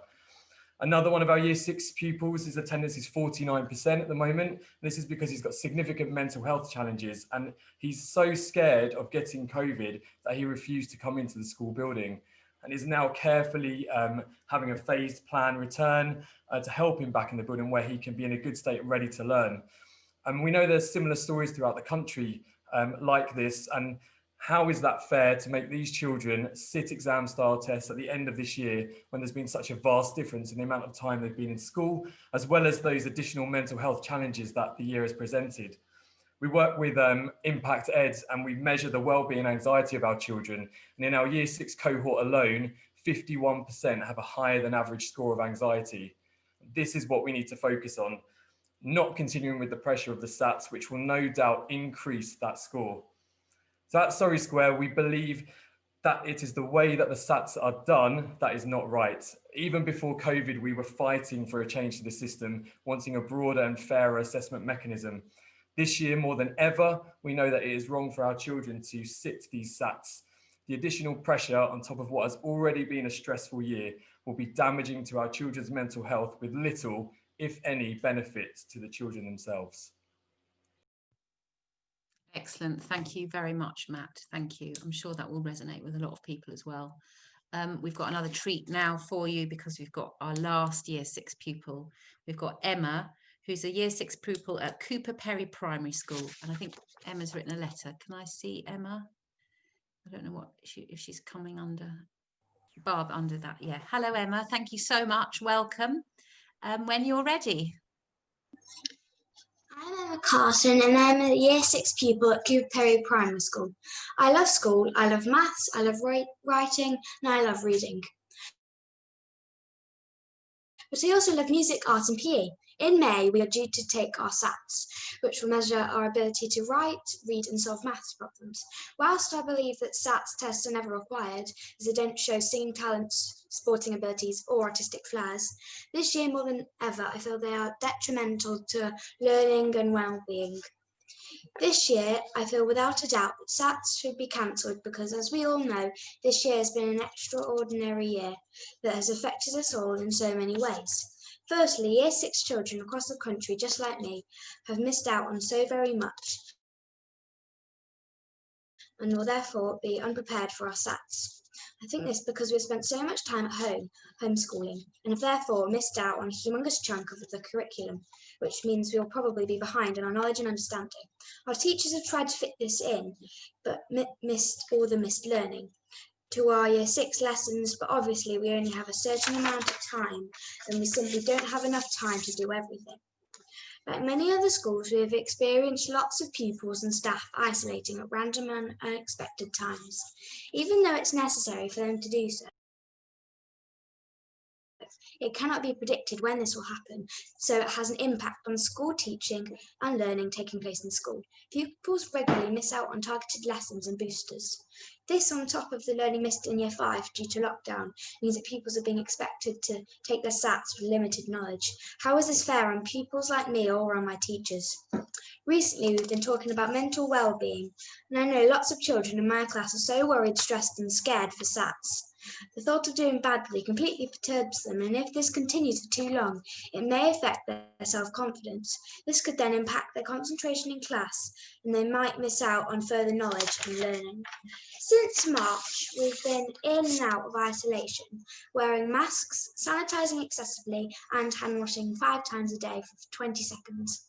Another one of our Year 6 pupils, his attendance is 49% at the moment. This is because he's got significant mental health challenges and he's so scared of getting COVID that he refused to come into the school building, and is now carefully having a phased plan return to help him back in the building where he can be in a good state and ready to learn. And we know there's similar stories throughout the country like this, and How is that fair to make these children sit exam style tests at the end of this year when there's been such a vast difference in the amount of time they've been in school, as well as those additional mental health challenges that the year has presented? We work with Impact Ed, and we measure the wellbeing and anxiety of our children. And in our Year 6 cohort alone, 51% have a higher than average score of anxiety. This is what we need to focus on, not continuing with the pressure of the SATs, which will no doubt increase that score. So at Surrey Square, we believe that it is the way that the SATs are done that is not right. Even before COVID, we were fighting for a change to the system, wanting a broader and fairer assessment mechanism. This year, more than ever, we know that it is wrong for our children to sit these SATs. The additional pressure on top of what has already been a stressful year will be damaging to our children's mental health with little, if any, benefit to the children themselves. Excellent. Thank you very much, Matt. Thank you. I'm sure that will resonate with a lot of people as well. We've got another treat now for you because we've got our last Year 6 pupil. We've got Emma, who's a Year 6 pupil at Cooper Perry Primary School. And I think Emma's written a letter. Can I see Emma? I don't know what if she's coming under. Barb under that. Yeah. Hello, Emma. Thank you so much. Welcome. When you're ready. I'm Emma Carson and I'm a Year 6 pupil at Cooper Perry Primary School. I love school, I love maths, I love writing, and I love reading. But I also love music, art and PE. In May, we are due to take our SATs, which will measure our ability to write, read and solve maths problems. Whilst I believe that SATs tests are never required, as they don't show singing talents, sporting abilities or artistic flares, this year more than ever I feel they are detrimental to learning and well-being. This year, I feel without a doubt that SATs should be cancelled because, as we all know, this year has been an extraordinary year that has affected us all in so many ways. Firstly, Year 6 children across the country, just like me, have missed out on so very much and will therefore be unprepared for our SATs. I think this because we've spent so much time at home, homeschooling, and have therefore missed out on a humongous chunk of the curriculum, which means we will probably be behind in our knowledge and understanding. Our teachers have tried to fit this in, but missed all the missed learning to our Year 6 lessons, but obviously we only have a certain amount of time and we simply don't have enough time to do everything. Like many other schools, we have experienced lots of pupils and staff isolating at random and unexpected times, even though it's necessary for them to do so. It cannot be predicted when this will happen, so it has an impact on school teaching and learning taking place in school. Pupils regularly miss out on targeted lessons and boosters. This, on top of the learning missed in Year 5 due to lockdown, means that pupils are being expected to take their SATs with limited knowledge. How is this fair on pupils like me or on my teachers? Recently, we've been talking about mental well-being, and I know lots of children in my class are so worried, stressed and scared for SATs. The thought of doing badly completely perturbs them, and if this continues for too long, it may affect their self-confidence. This could then impact their concentration in class, and they might miss out on further knowledge and learning. Since March, we've been in and out of isolation, wearing masks, sanitising excessively, and hand washing 5 times a day for 20 seconds.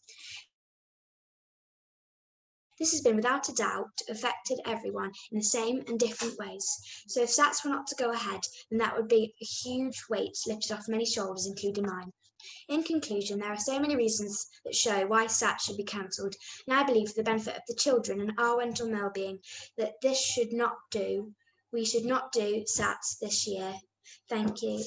This has been without a doubt affected everyone in the same and different ways. So if SATs were not to go ahead, then that would be a huge weight lifted off many shoulders, including mine. In conclusion, there are so many reasons that show why SATs should be cancelled, and I believe for the benefit of the children and our mental well-being that we should not do SATs this year. Thank you.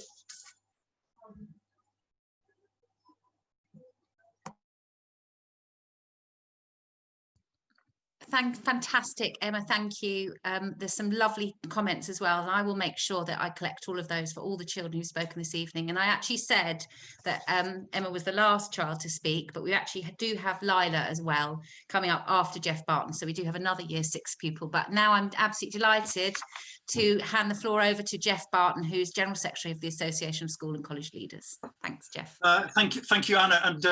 Fantastic, Emma, thank you. There's some lovely comments as well, and I will make sure that I collect all of those for all the children who've spoken this evening. And I actually said that Emma was the last child to speak, but we actually do have Lila as well coming up after Jeff Barton, so we do have another Year 6 pupil. But now I'm absolutely delighted to hand the floor over to Jeff Barton, who's General Secretary of the Association of School and College Leaders. Thanks, Jeff. Thank you, Anna, and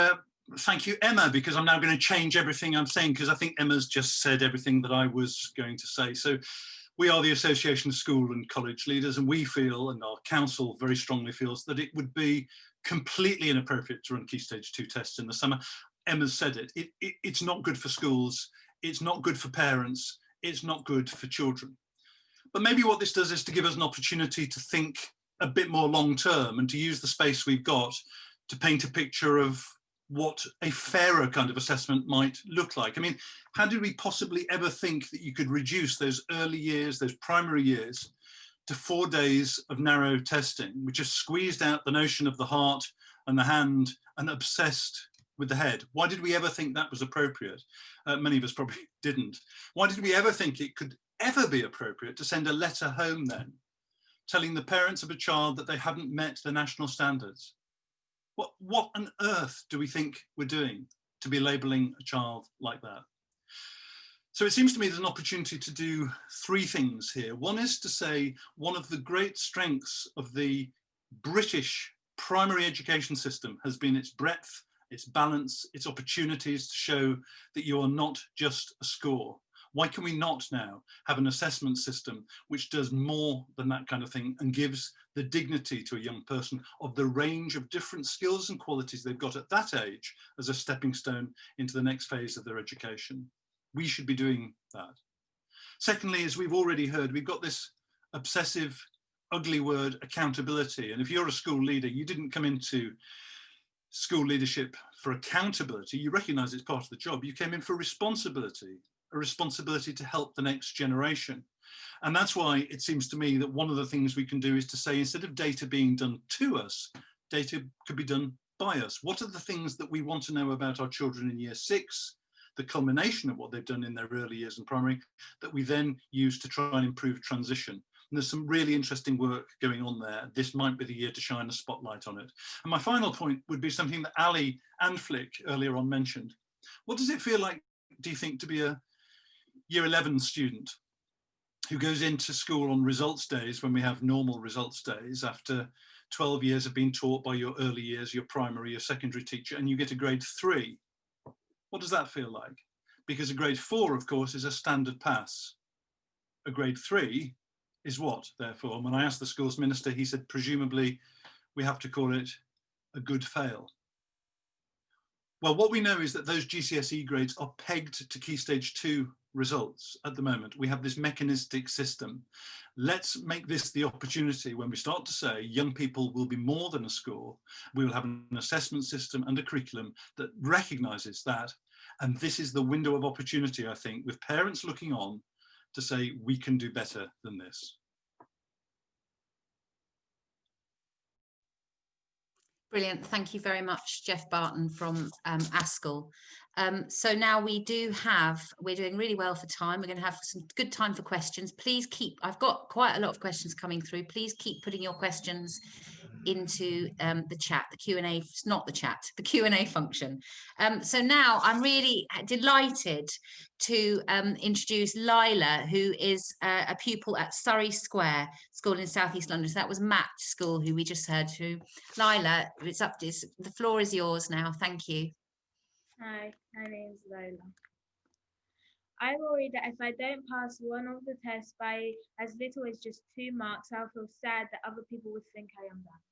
thank you, Emma, because I'm now going to change everything I'm saying, because I think Emma's just said everything that I was going to say. So we are the Association of School and College Leaders, and we feel, and our council very strongly feels, that it would be completely inappropriate to run Key Stage 2 tests in the summer. Emma's said it. It's not good for schools, it's not good for parents, it's not good for children. But maybe what this does is to give us an opportunity to think a bit more long term and to use the space we've got to paint a picture of what a fairer kind of assessment might look like. I mean, how did we possibly ever think that you could reduce those early years, those primary years, to 4 days of narrow testing, which just squeezed out the notion of the heart and the hand and obsessed with the head? Why did we ever think that was appropriate? Many of us probably didn't. Why did we ever think it could ever be appropriate to send a letter home then, telling the parents of a child that they haven't met the national standards? What on earth do we think we're doing to be labelling a child like that? So it seems to me there's an opportunity to do 3 things here. One is to say one of the great strengths of the British primary education system has been its breadth, its balance, its opportunities to show that you are not just a score. Why can we not now have an assessment system which does more than that kind of thing and gives the dignity to a young person of the range of different skills and qualities they've got at that age as a stepping stone into the next phase of their education? We should be doing that. Secondly, as we've already heard, we've got this obsessive, ugly word, accountability. And if you're a school leader, you didn't come into school leadership for accountability. You recognize it's part of the job. You came in for responsibility, a responsibility to help the next generation. And that's why it seems to me that one of the things we can do is to say, instead of data being done to us, data could be done by us. What are the things that we want to know about our children in year 6, the culmination of what they've done in their early years in primary, that we then use to try and improve transition? And there's some really interesting work going on there. This might be the year to shine a spotlight on it. And my final point would be something that Ali and Flick earlier on mentioned. What does it feel like, do you think, to be a year 11 student who goes into school on results days, when we have normal results days, after 12 years of being taught by your early years, your primary, your secondary teacher, and you get a grade 3? What does that feel like? Because a grade 4, of course, is a standard pass. A grade 3 is what, therefore? And when I asked the schools minister, he said, presumably, we have to call it a good fail. Well, what we know is that those GCSE grades are pegged to Key Stage 2 results at the moment. We have this mechanistic system. Let's make this the opportunity when we start to say young people will be more than a score. We will have an assessment system and a curriculum that recognises that. And this is the window of opportunity, I think, with parents looking on to say we can do better than this. Brilliant. Thank you very much, Jeff Barton from ASCL. So now we're doing really well for time. We're going to have some good time for questions. Please keep, I've got quite a lot of questions coming through. Please keep putting your questions into the chat, the Q&A, not the chat, the Q&A function. So now I'm really delighted to introduce Lila, who is a pupil at Surrey Square School in South East London. So that was Matt's school, who we just heard to. Lila, the floor is yours now. Thank you. Hi, my name's Lola. I worry that if I don't pass one of the tests by as little as just 2 marks, I'll feel sad that other people would think I am done.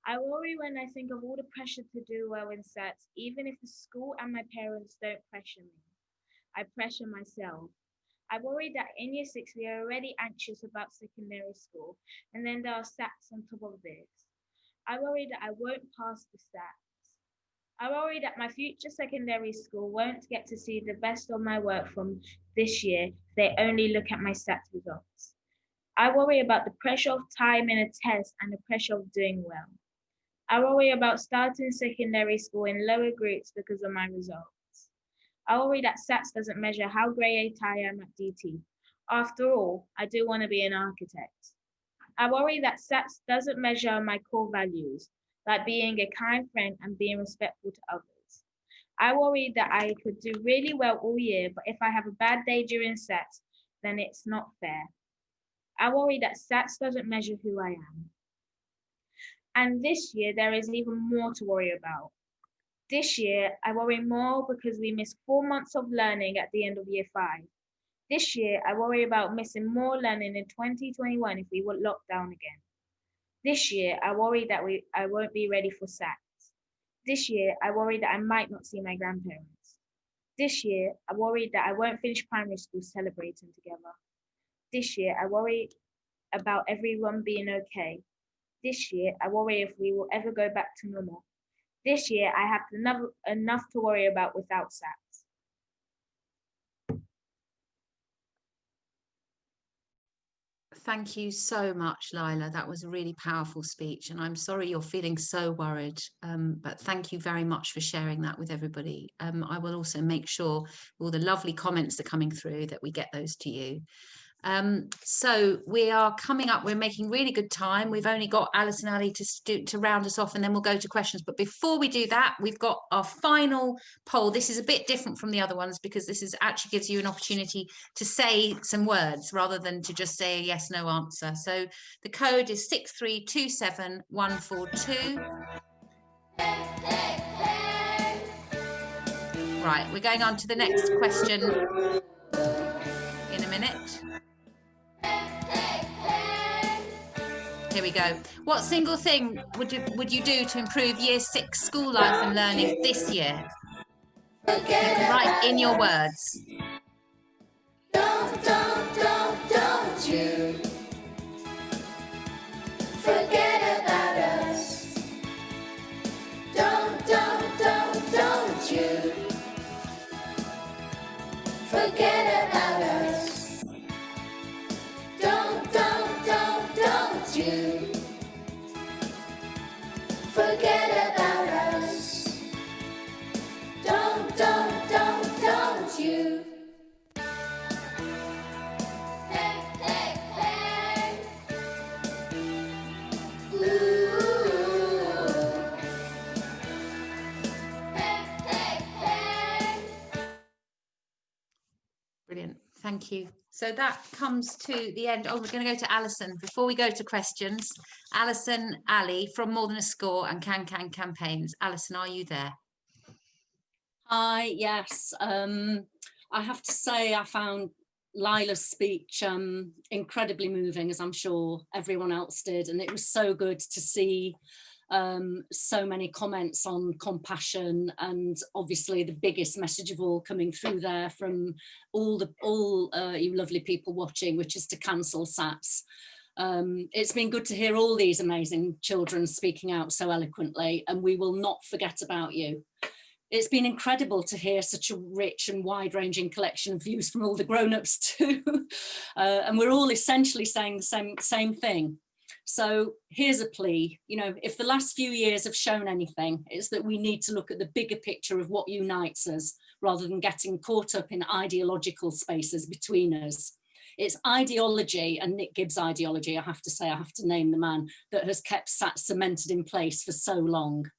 I worry when I think of all the pressure to do well in SATs, even if the school and my parents don't pressure me. I pressure myself. I worry that in year 6 we are already anxious about secondary school, and then there are SATs on top of this. I worry that I won't pass the SATs. I worry that my future secondary school won't get to see the best of my work from this year if they only look at my SAT results. I worry about the pressure of time in a test and the pressure of doing well. I worry about starting secondary school in lower groups because of my results. I worry that SATs doesn't measure how great I am at DT. After all, I do want to be an architect. I worry that SATs doesn't measure my core values, like being a kind friend and being respectful to others. I worry that I could do really well all year, but if I have a bad day during SATs, then it's not fair. I worry that SATs doesn't measure who I am. And this year, there is even more to worry about. This year, I worry more because we missed 4 months of learning at the end of year 5. This year, I worry about missing more learning in 2021 if we were locked down again. This year, I worry that I won't be ready for SATs. This year, I worry that I might not see my grandparents. This year, I worry that I won't finish primary school celebrating together. This year, I worry about everyone being okay. This year, I worry if we will ever go back to normal. This year, I have enough to worry about without SATs. Thank you so much, Lila. That was a really powerful speech, and I'm sorry you're feeling so worried, but thank you very much for sharing that with everybody. I will also make sure all the lovely comments that are coming through that we get those to you. So we are coming up, we're making really good time. We've only got Allison Alley to round us off, and then we'll go to questions. But before we do that, we've got our final poll. This is a bit different from the other ones because this is actually gives you an opportunity to say some words rather than to just say a yes, no answer. So the code is 6327142. Right, we're going on to the next question in a minute. Here we go. What single thing would you do to improve Year 6 school life and learning this year? You can write in your words. Don't you forget about us. Don't you forget about us. Don't you forget about us. Don't you. Hey, hey, hey. Ooh. Hey, hey, hey. Brilliant. Thank you. So that comes to the end. Oh, we're going to go to Alison. Before we go to questions, Allison Alley from More Than a Score and Can Campaigns. Alison, are you there? Hi, yes. I have to say I found Lila's speech incredibly moving, as I'm sure everyone else did. And it was so good to see so many comments on compassion, and obviously the biggest message of all coming through there from all you lovely people watching, which is to cancel SATs. It's been good to hear all these amazing children speaking out so eloquently, and we will not forget about you. It's been incredible to hear such a rich and wide-ranging collection of views from all the grown-ups too. And we're all essentially saying the same thing. So here's a plea, you know, if the last few years have shown anything, it's that we need to look at the bigger picture of what unites us rather than getting caught up in ideological spaces between us. It's ideology, and Nick Gibbs' ideology, I have to say, I have to name the man, that has kept SAT cemented in place for so long.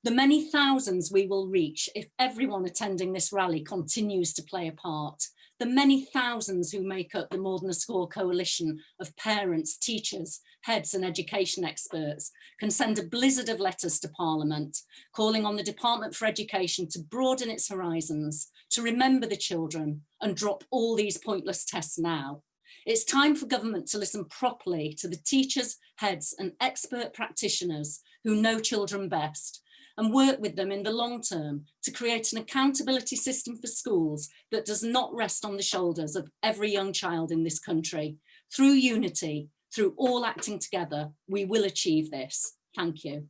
The many thousands we will reach if everyone attending this rally continues to play a part. The many thousands who make up the More Than a Score coalition of parents, teachers, heads and education experts can send a blizzard of letters to Parliament, calling on the Department for Education to broaden its horizons, to remember the children and drop all these pointless tests now. It's time for government to listen properly to the teachers, heads and expert practitioners who know children best, and work with them in the long term to create an accountability system for schools that does not rest on the shoulders of every young child in this country. Through unity, through all acting together, we will achieve this. Thank you.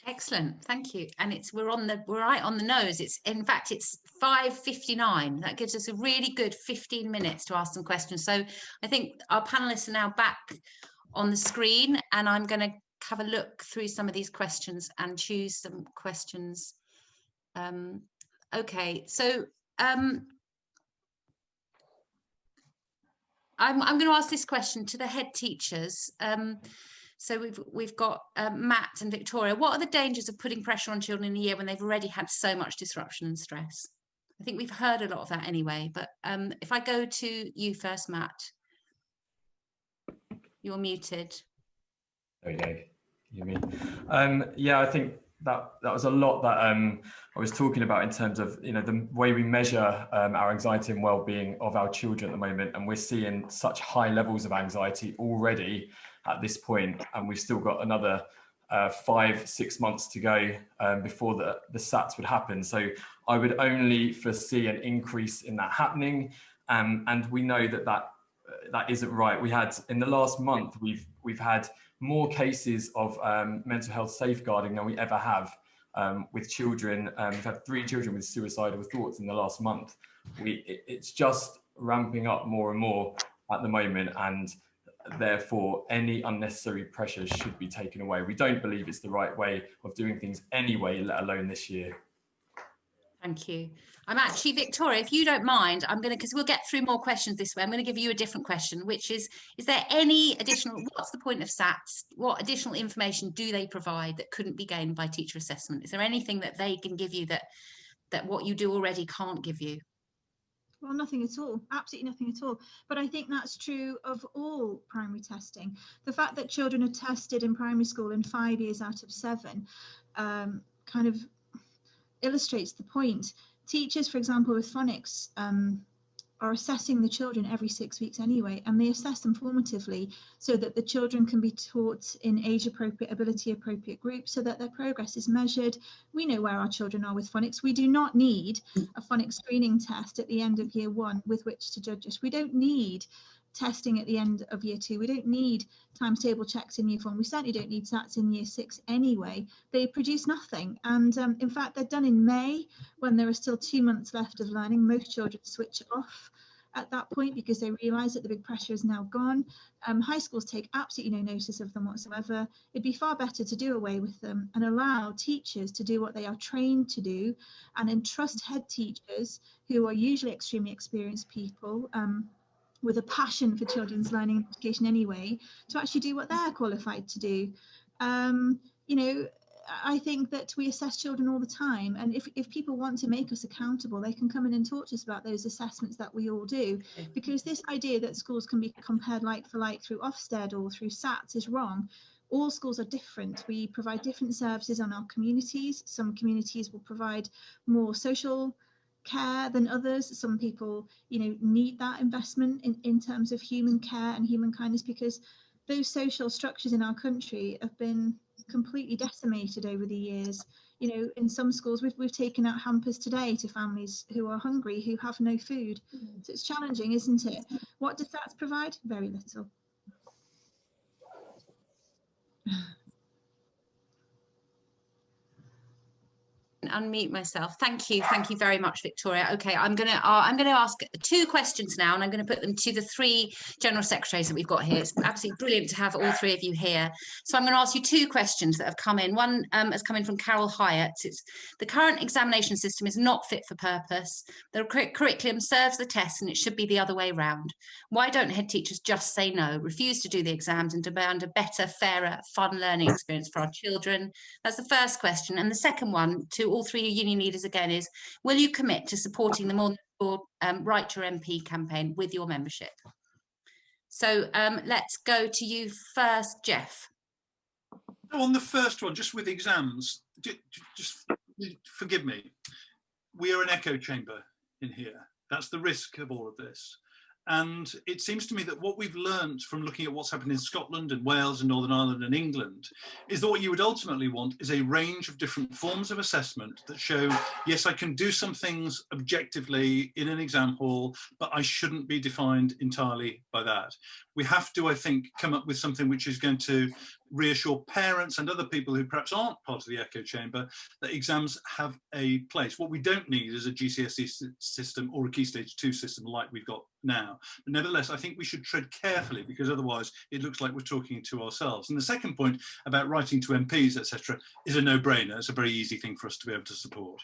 Excellent, thank you. And we're right on the nose. It's 5:59. That gives us a really good 15 minutes to ask some questions. So I think our panelists are now back on the screen, and I'm going to have a look through some of these questions and choose some questions. Okay, so I'm going to ask this question to the head teachers. So we've got Matt and Victoria. What are the dangers of putting pressure on children in a year when they've already had so much disruption and stress? I think we've heard a lot of that anyway, but if I go to you first, Matt, you're muted. There we go. You mean? Yeah, I think that was a lot that I was talking about in terms of, you know, the way we measure our anxiety and well-being of our children at the moment, and we're seeing such high levels of anxiety already at this point, and we've still got another 5-6 months to go before the SATs would happen. So I would only foresee an increase in that happening, and we know that isn't right. We had, in the last month, we've had more cases of mental health safeguarding than we ever have with children. We've had 3 children with suicidal thoughts in the last month. It's just ramping up more and more at the moment, and therefore any unnecessary pressures should be taken away. We don't believe it's the right way of doing things anyway, let alone this year. Thank you. I'm actually, Victoria, if you don't mind, I'm going to, because we'll get through more questions this way, I'm going to give you a different question, which is there any additional, what's the point of SATs? What additional information do they provide that couldn't be gained by teacher assessment? Is there anything that they can give you that what you do already can't give you? Well, nothing at all, absolutely nothing at all. But I think that's true of all primary testing. The fact that children are tested in primary school in 5 years out of 7 kind of illustrates the point. Teachers, for example, with phonics are assessing the children every 6 weeks anyway, and they assess them formatively so that the children can be taught in age-appropriate, ability-appropriate groups so that their progress is measured. We know where our children are with phonics. We do not need a phonics screening test at the end of year 1 with which to judge us. We don't need testing at the end of year 2. We don't need times table checks in year 4. We certainly don't need SATs in year 6 anyway. They produce nothing. And in fact, they're done in May when there are still 2 months left of learning. Most children switch off at that point because they realise that the big pressure is now gone. High schools take absolutely no notice of them whatsoever. It'd be far better to do away with them and allow teachers to do what they are trained to do, and entrust head teachers, who are usually extremely experienced people, with a passion for children's learning and education anyway, to actually do what they're qualified to do. You know, I think that we assess children all the time, and if people want to make us accountable, they can come in and talk to us about those assessments that we all do, because this idea that schools can be compared like for like through Ofsted or through SATs is wrong. All schools are different. We provide different services on our communities. Some communities will provide more social care than others. Some people, you know, need that investment in terms of human care and human kindness, because those social structures in our country have been completely decimated over the years. You know, in some schools we've taken out hampers today to families who are hungry, who have no food. So it's challenging, isn't it? What does SATs provide? Very little. Unmute myself. Thank you very much, Victoria. Okay, I'm going to ask 2 questions now, and I'm going to put them to the 3 general secretaries that we've got here. It's absolutely brilliant to have all 3 of you here. So I'm going to ask you 2 questions that have come in. One has come in from Carol Hyatt. It's: the current examination system is not fit for purpose. The curriculum serves the test, and it should be the other way round. Why don't head teachers just say no, refuse to do the exams, and demand a better, fairer, fun learning experience for our children? That's the first question. And the second one, to all 3 union leaders again, is: will you commit to supporting the Mordan Write Your MP campaign with your membership? So let's go to you first, Jeff. On the first one, just with exams, just forgive me, we are an echo chamber in here. That's the risk of all of this. And it seems to me that what we've learned from looking at what's happened in Scotland and Wales and Northern Ireland and England is that what you would ultimately want is a range of different forms of assessment that show, yes, I can do some things objectively in an exam hall, but I shouldn't be defined entirely by that. We have to, I think, come up with something which is going to reassure parents and other people who perhaps aren't part of the echo chamber that exams have a place. What we don't need is a GCSE system or a Key Stage 2 system like we've got now. But nevertheless, I think we should tread carefully, because otherwise it looks like we're talking to ourselves. And the second point about writing to MPs, etc., is a no-brainer. It's a very easy thing for us to be able to support.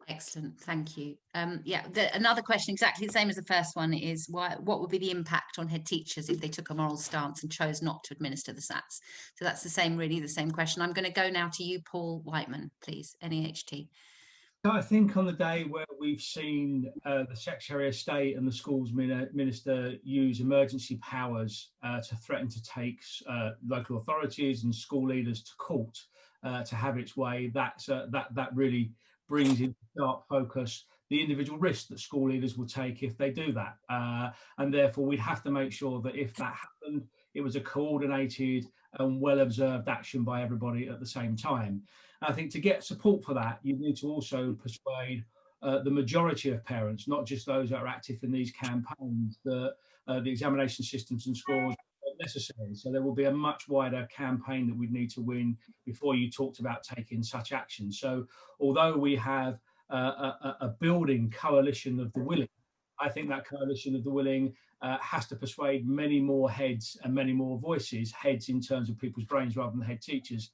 Excellent, thank you. Yeah, another question exactly the same as the first one is: what would be the impact on head teachers if they took a moral stance and chose not to administer the SATs? So that's the same question. I'm going to go now to you, Paul Whiteman, please, NEHT. So I think on the day where we've seen the Secretary of State and the schools minister use emergency powers to threaten to take local authorities and school leaders to court to have its way, that really brings into stark focus the individual risk that school leaders will take if they do that. And therefore, we'd have to make sure that if that happened, it was a coordinated and well-observed action by everybody at the same time. And I think to get support for that, you need to also persuade the majority of parents, not just those that are active in these campaigns, that the examination systems and scores are necessary. So there will be a much wider campaign that we'd need to win before you talked about taking such action. So although we have a building coalition of the willing, I think that coalition of the willing has to persuade many more heads and many more voices, heads in terms of people's brains rather than head teachers,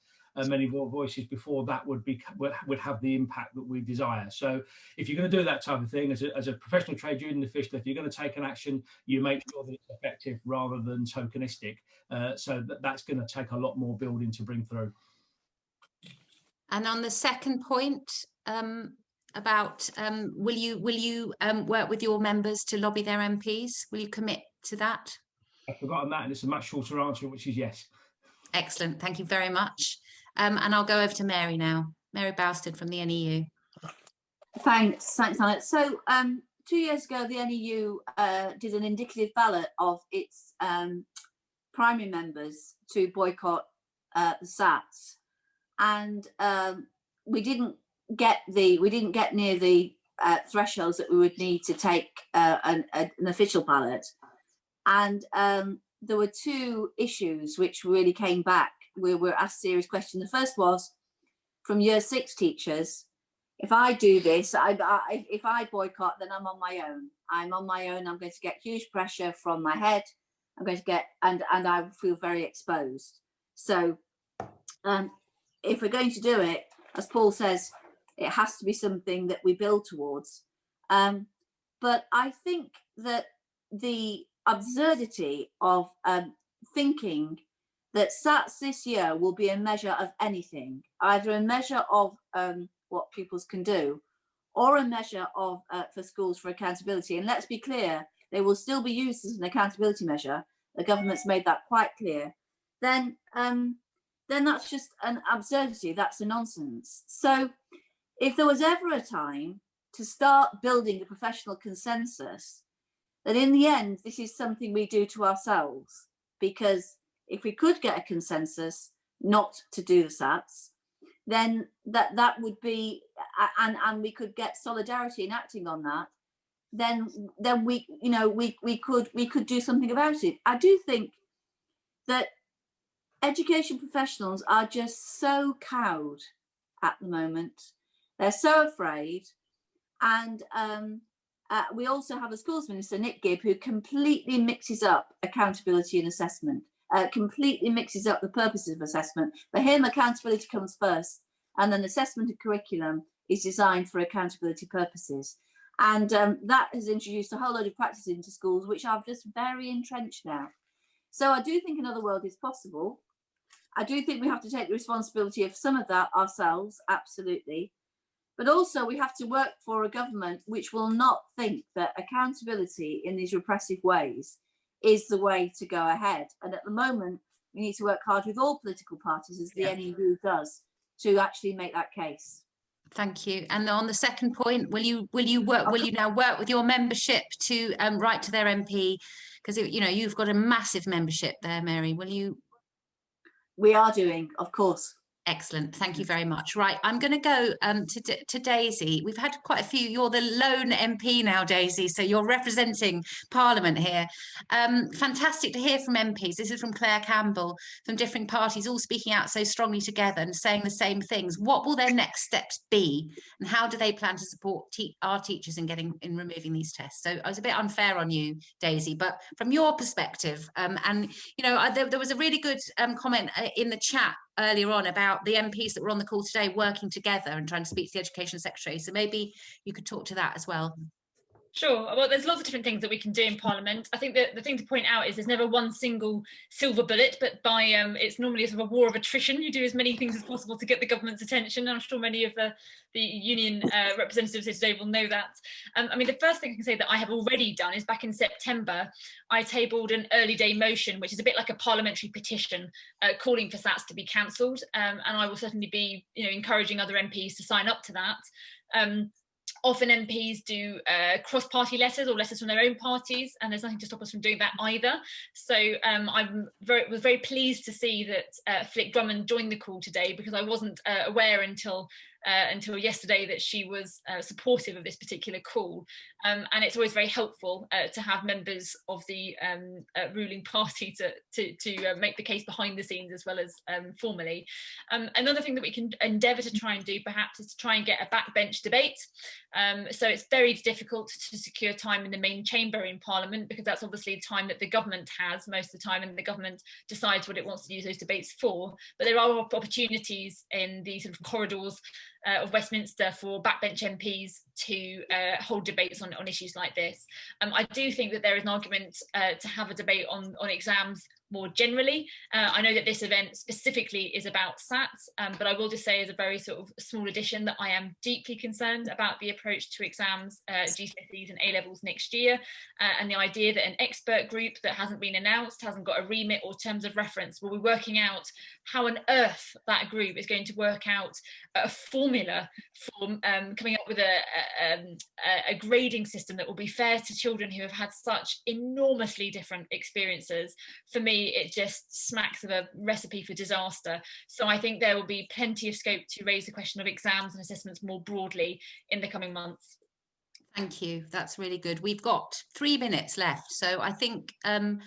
many more voices before that would have the impact that we desire. So if you're going to do that type of thing as a professional trade union official, if you're going to take an action, you make sure that it's effective rather than tokenistic. So that's going to take a lot more building to bring through. And on the second point, about will you work with your members to lobby their MPs? Will you commit to that? I've forgotten that, and it's a much shorter answer, which is yes. Excellent, thank you very much. And I'll go over to Mary now. Mary Bowstead from the NEU. Thanks, Anna. So 2 years ago, the NEU did an indicative ballot of its primary members to boycott the SATs, and we didn't get near the thresholds that we would need to take an official ballot. And there were two issues which really came back. We were asked serious questions. The first was from year 6 teachers: if I do this, if I boycott, then I'm on my own. I'm on my own. I'm going to get huge pressure from my head. I'm going to get, and I feel very exposed. So if we're going to do it, as Paul says, it has to be something that we build towards. But I think that the absurdity of thinking that SATs this year will be a measure of anything, either a measure of what pupils can do, or a measure of for schools for accountability. And let's be clear, they will still be used as an accountability measure. The government's made that quite clear. Then that's just an absurdity. That's a nonsense. So if there was ever a time to start building a professional consensus, that in the end, this is something we do to ourselves, because if we could get a consensus not to do the SATs, then that would be, and we could get solidarity in acting on that, then we could do something about it. I do think that education professionals are just so cowed at the moment. They're so afraid. And we also have a schools minister, Nick Gibb, who completely mixes up accountability and assessment, completely mixes up the purposes of assessment. For him, accountability comes first, and then assessment and curriculum is designed for accountability purposes. And that has introduced a whole load of practices into schools, which are just very entrenched now. So I do think another world is possible. I do think we have to take the responsibility of some of that ourselves, absolutely. But also we have to work for a government which will not think that accountability in these repressive ways is the way to go ahead. And at the moment, we need to work hard with all political parties, as the NEU does, to actually make that case. Thank you. And on the second point, will you now work with your membership to write to their MP? Because you've got a massive membership there, Mary. Will you? We are doing, of course. Excellent. Thank you very much. Right, I'm going to go to Daisy. We've had quite a few. You're the lone MP now, Daisy, so you're representing Parliament here. Fantastic to hear from MPs. This is from Claire Campbell, from different parties, all speaking out so strongly together and saying the same things. What will their next steps be, and how do they plan to support our teachers in removing these tests? So I was a bit unfair on you, Daisy, but from your perspective, there was a really good comment in the chat earlier on about the MPs that were on the call today working together and trying to speak to the Education Secretary. So maybe you could talk to that as well. Sure. Well, there's lots of different things that we can do in Parliament. I think that the thing to point out is there's never one single silver bullet, but it's normally a sort of a war of attrition. You do as many things as possible to get the government's attention. I'm sure many of the union representatives here today will know that. The first thing I can say that I have already done is back in September, I tabled an early day motion, which is a bit like a parliamentary petition calling for SATs to be cancelled. And I will certainly be encouraging other MPs to sign up to that. often MPs do cross-party letters or letters from their own parties, and there's nothing to stop us from doing that either. So I was very pleased to see that Flick Drummond joined the call today, because I wasn't aware until yesterday that she was supportive of this particular call, and it's always very helpful to have members of the ruling party to make the case behind the scenes as well as formally. Another thing that we can endeavour to try and do perhaps is to try and get a backbench debate. So it's very difficult to secure time in the main chamber in Parliament, because that's obviously time that the government has most of the time, and the government decides what it wants to use those debates for. But there are opportunities in the sort of corridors of Westminster for backbench MPs to hold debates on issues like this. I do think that there is an argument to have a debate on exams more generally. I know that this event specifically is about SATs, but I will just say as a very sort of small addition that I am deeply concerned about the approach to exams, GCSEs and A-levels next year, and the idea that an expert group that hasn't been announced, hasn't got a remit or terms of reference, will be working out how on earth that group is going to work out a formula for coming up with a grading system that will be fair to children who have had such enormously different experiences. For me, it just smacks of a recipe for disaster. So I think there will be plenty of scope to raise the question of exams and assessments more broadly in the coming months. Thank you. That's really good. We've got 3 minutes left. So I think I'm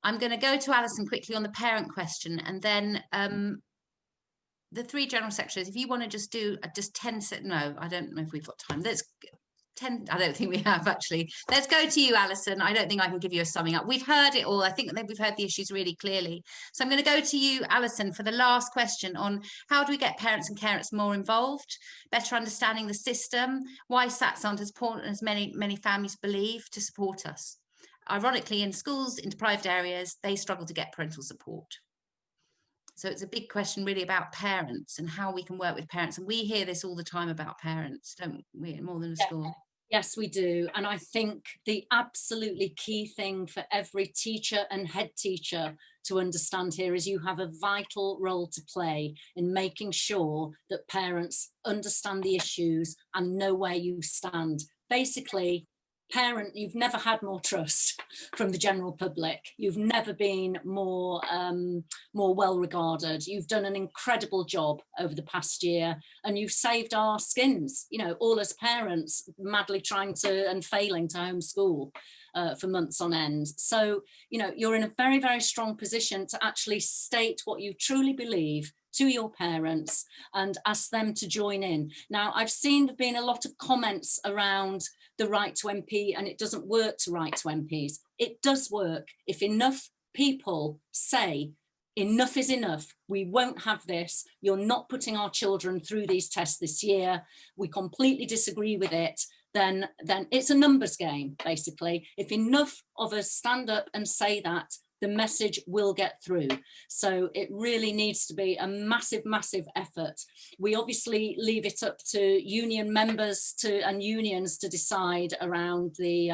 going to go to Alison quickly on the parent question, and then the 3 general secretaries, if you want to just do just 10 no, I don't know if we've got time. Let's 10, I don't think we have actually. Let's go to you, Alison. I don't think I can give you a summing up. We've heard it all. I think that we've heard the issues really clearly. So I'm going to go to you, Alison, for the last question on how do we get parents and carers more involved, better understanding the system, why SATs aren't as important as many families believe to support us. Ironically, in schools, in deprived areas, they struggle to get parental support. So it's a big question really about parents and how we can work with parents. And we hear this all the time about parents, don't we, more than a school? Yes, we do. And I think the absolutely key thing for every teacher and head teacher to understand here is you have a vital role to play in making sure that parents understand the issues and know where you stand. Basically, parent, you've never had more trust from the general public. You've never been more well regarded. You've done an incredible job over the past year, and you've saved our skins, you know, all as parents madly trying to and failing to homeschool for months on end. So, you know, you're in a very, very strong position to actually state what you truly believe to your parents and ask them to join in. Now, I've seen there been a lot of comments around the right to MP, and it doesn't work to write to MPs. It does work if enough people say enough is enough, we won't have this, you're not putting our children through these tests this year, we completely disagree with it, then it's a numbers game, basically. If enough of us stand up and say that, the message will get through. So it really needs to be a massive, massive effort. We obviously leave it up to union members and unions to decide around the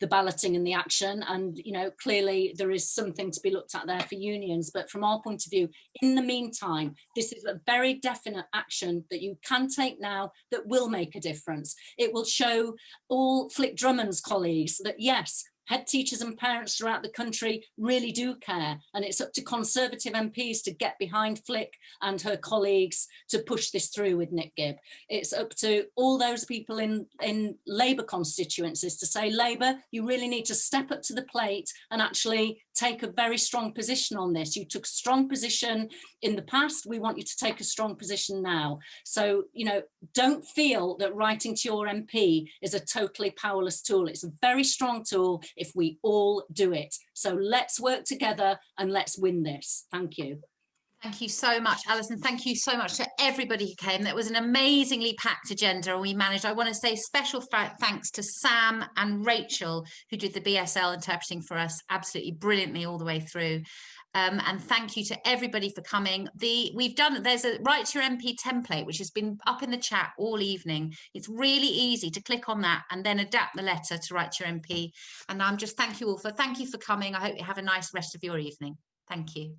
balloting and the action. And, you know, clearly there is something to be looked at there for unions. But from our point of view, in the meantime, this is a very definite action that you can take now that will make a difference. It will show all Flick Drummond's colleagues that, yes, head teachers and parents throughout the country really do care, and it's up to Conservative MPs to get behind Flick and her colleagues to push this through with Nick Gibb. It's up to all those people in Labour constituencies to say, Labour, you really need to step up to the plate and actually take a very strong position on this. You took a strong position in the past, we want you to take a strong position now. So, you know, don't feel that writing to your MP is a totally powerless tool. It's a very strong tool if we all do it. So let's work together and let's win this. Thank you. Thank you so much, Alison. Thank you so much to everybody who came. That was an amazingly packed agenda, and we managed. I want to say special thanks to Sam and Rachel, who did the BSL interpreting for us absolutely brilliantly all the way through. And thank you to everybody for coming. There's a Write to Your MP template, which has been up in the chat all evening. It's really easy to click on that and then adapt the letter to write to your MP. And I'm just thank you for coming. I hope you have a nice rest of your evening. Thank you.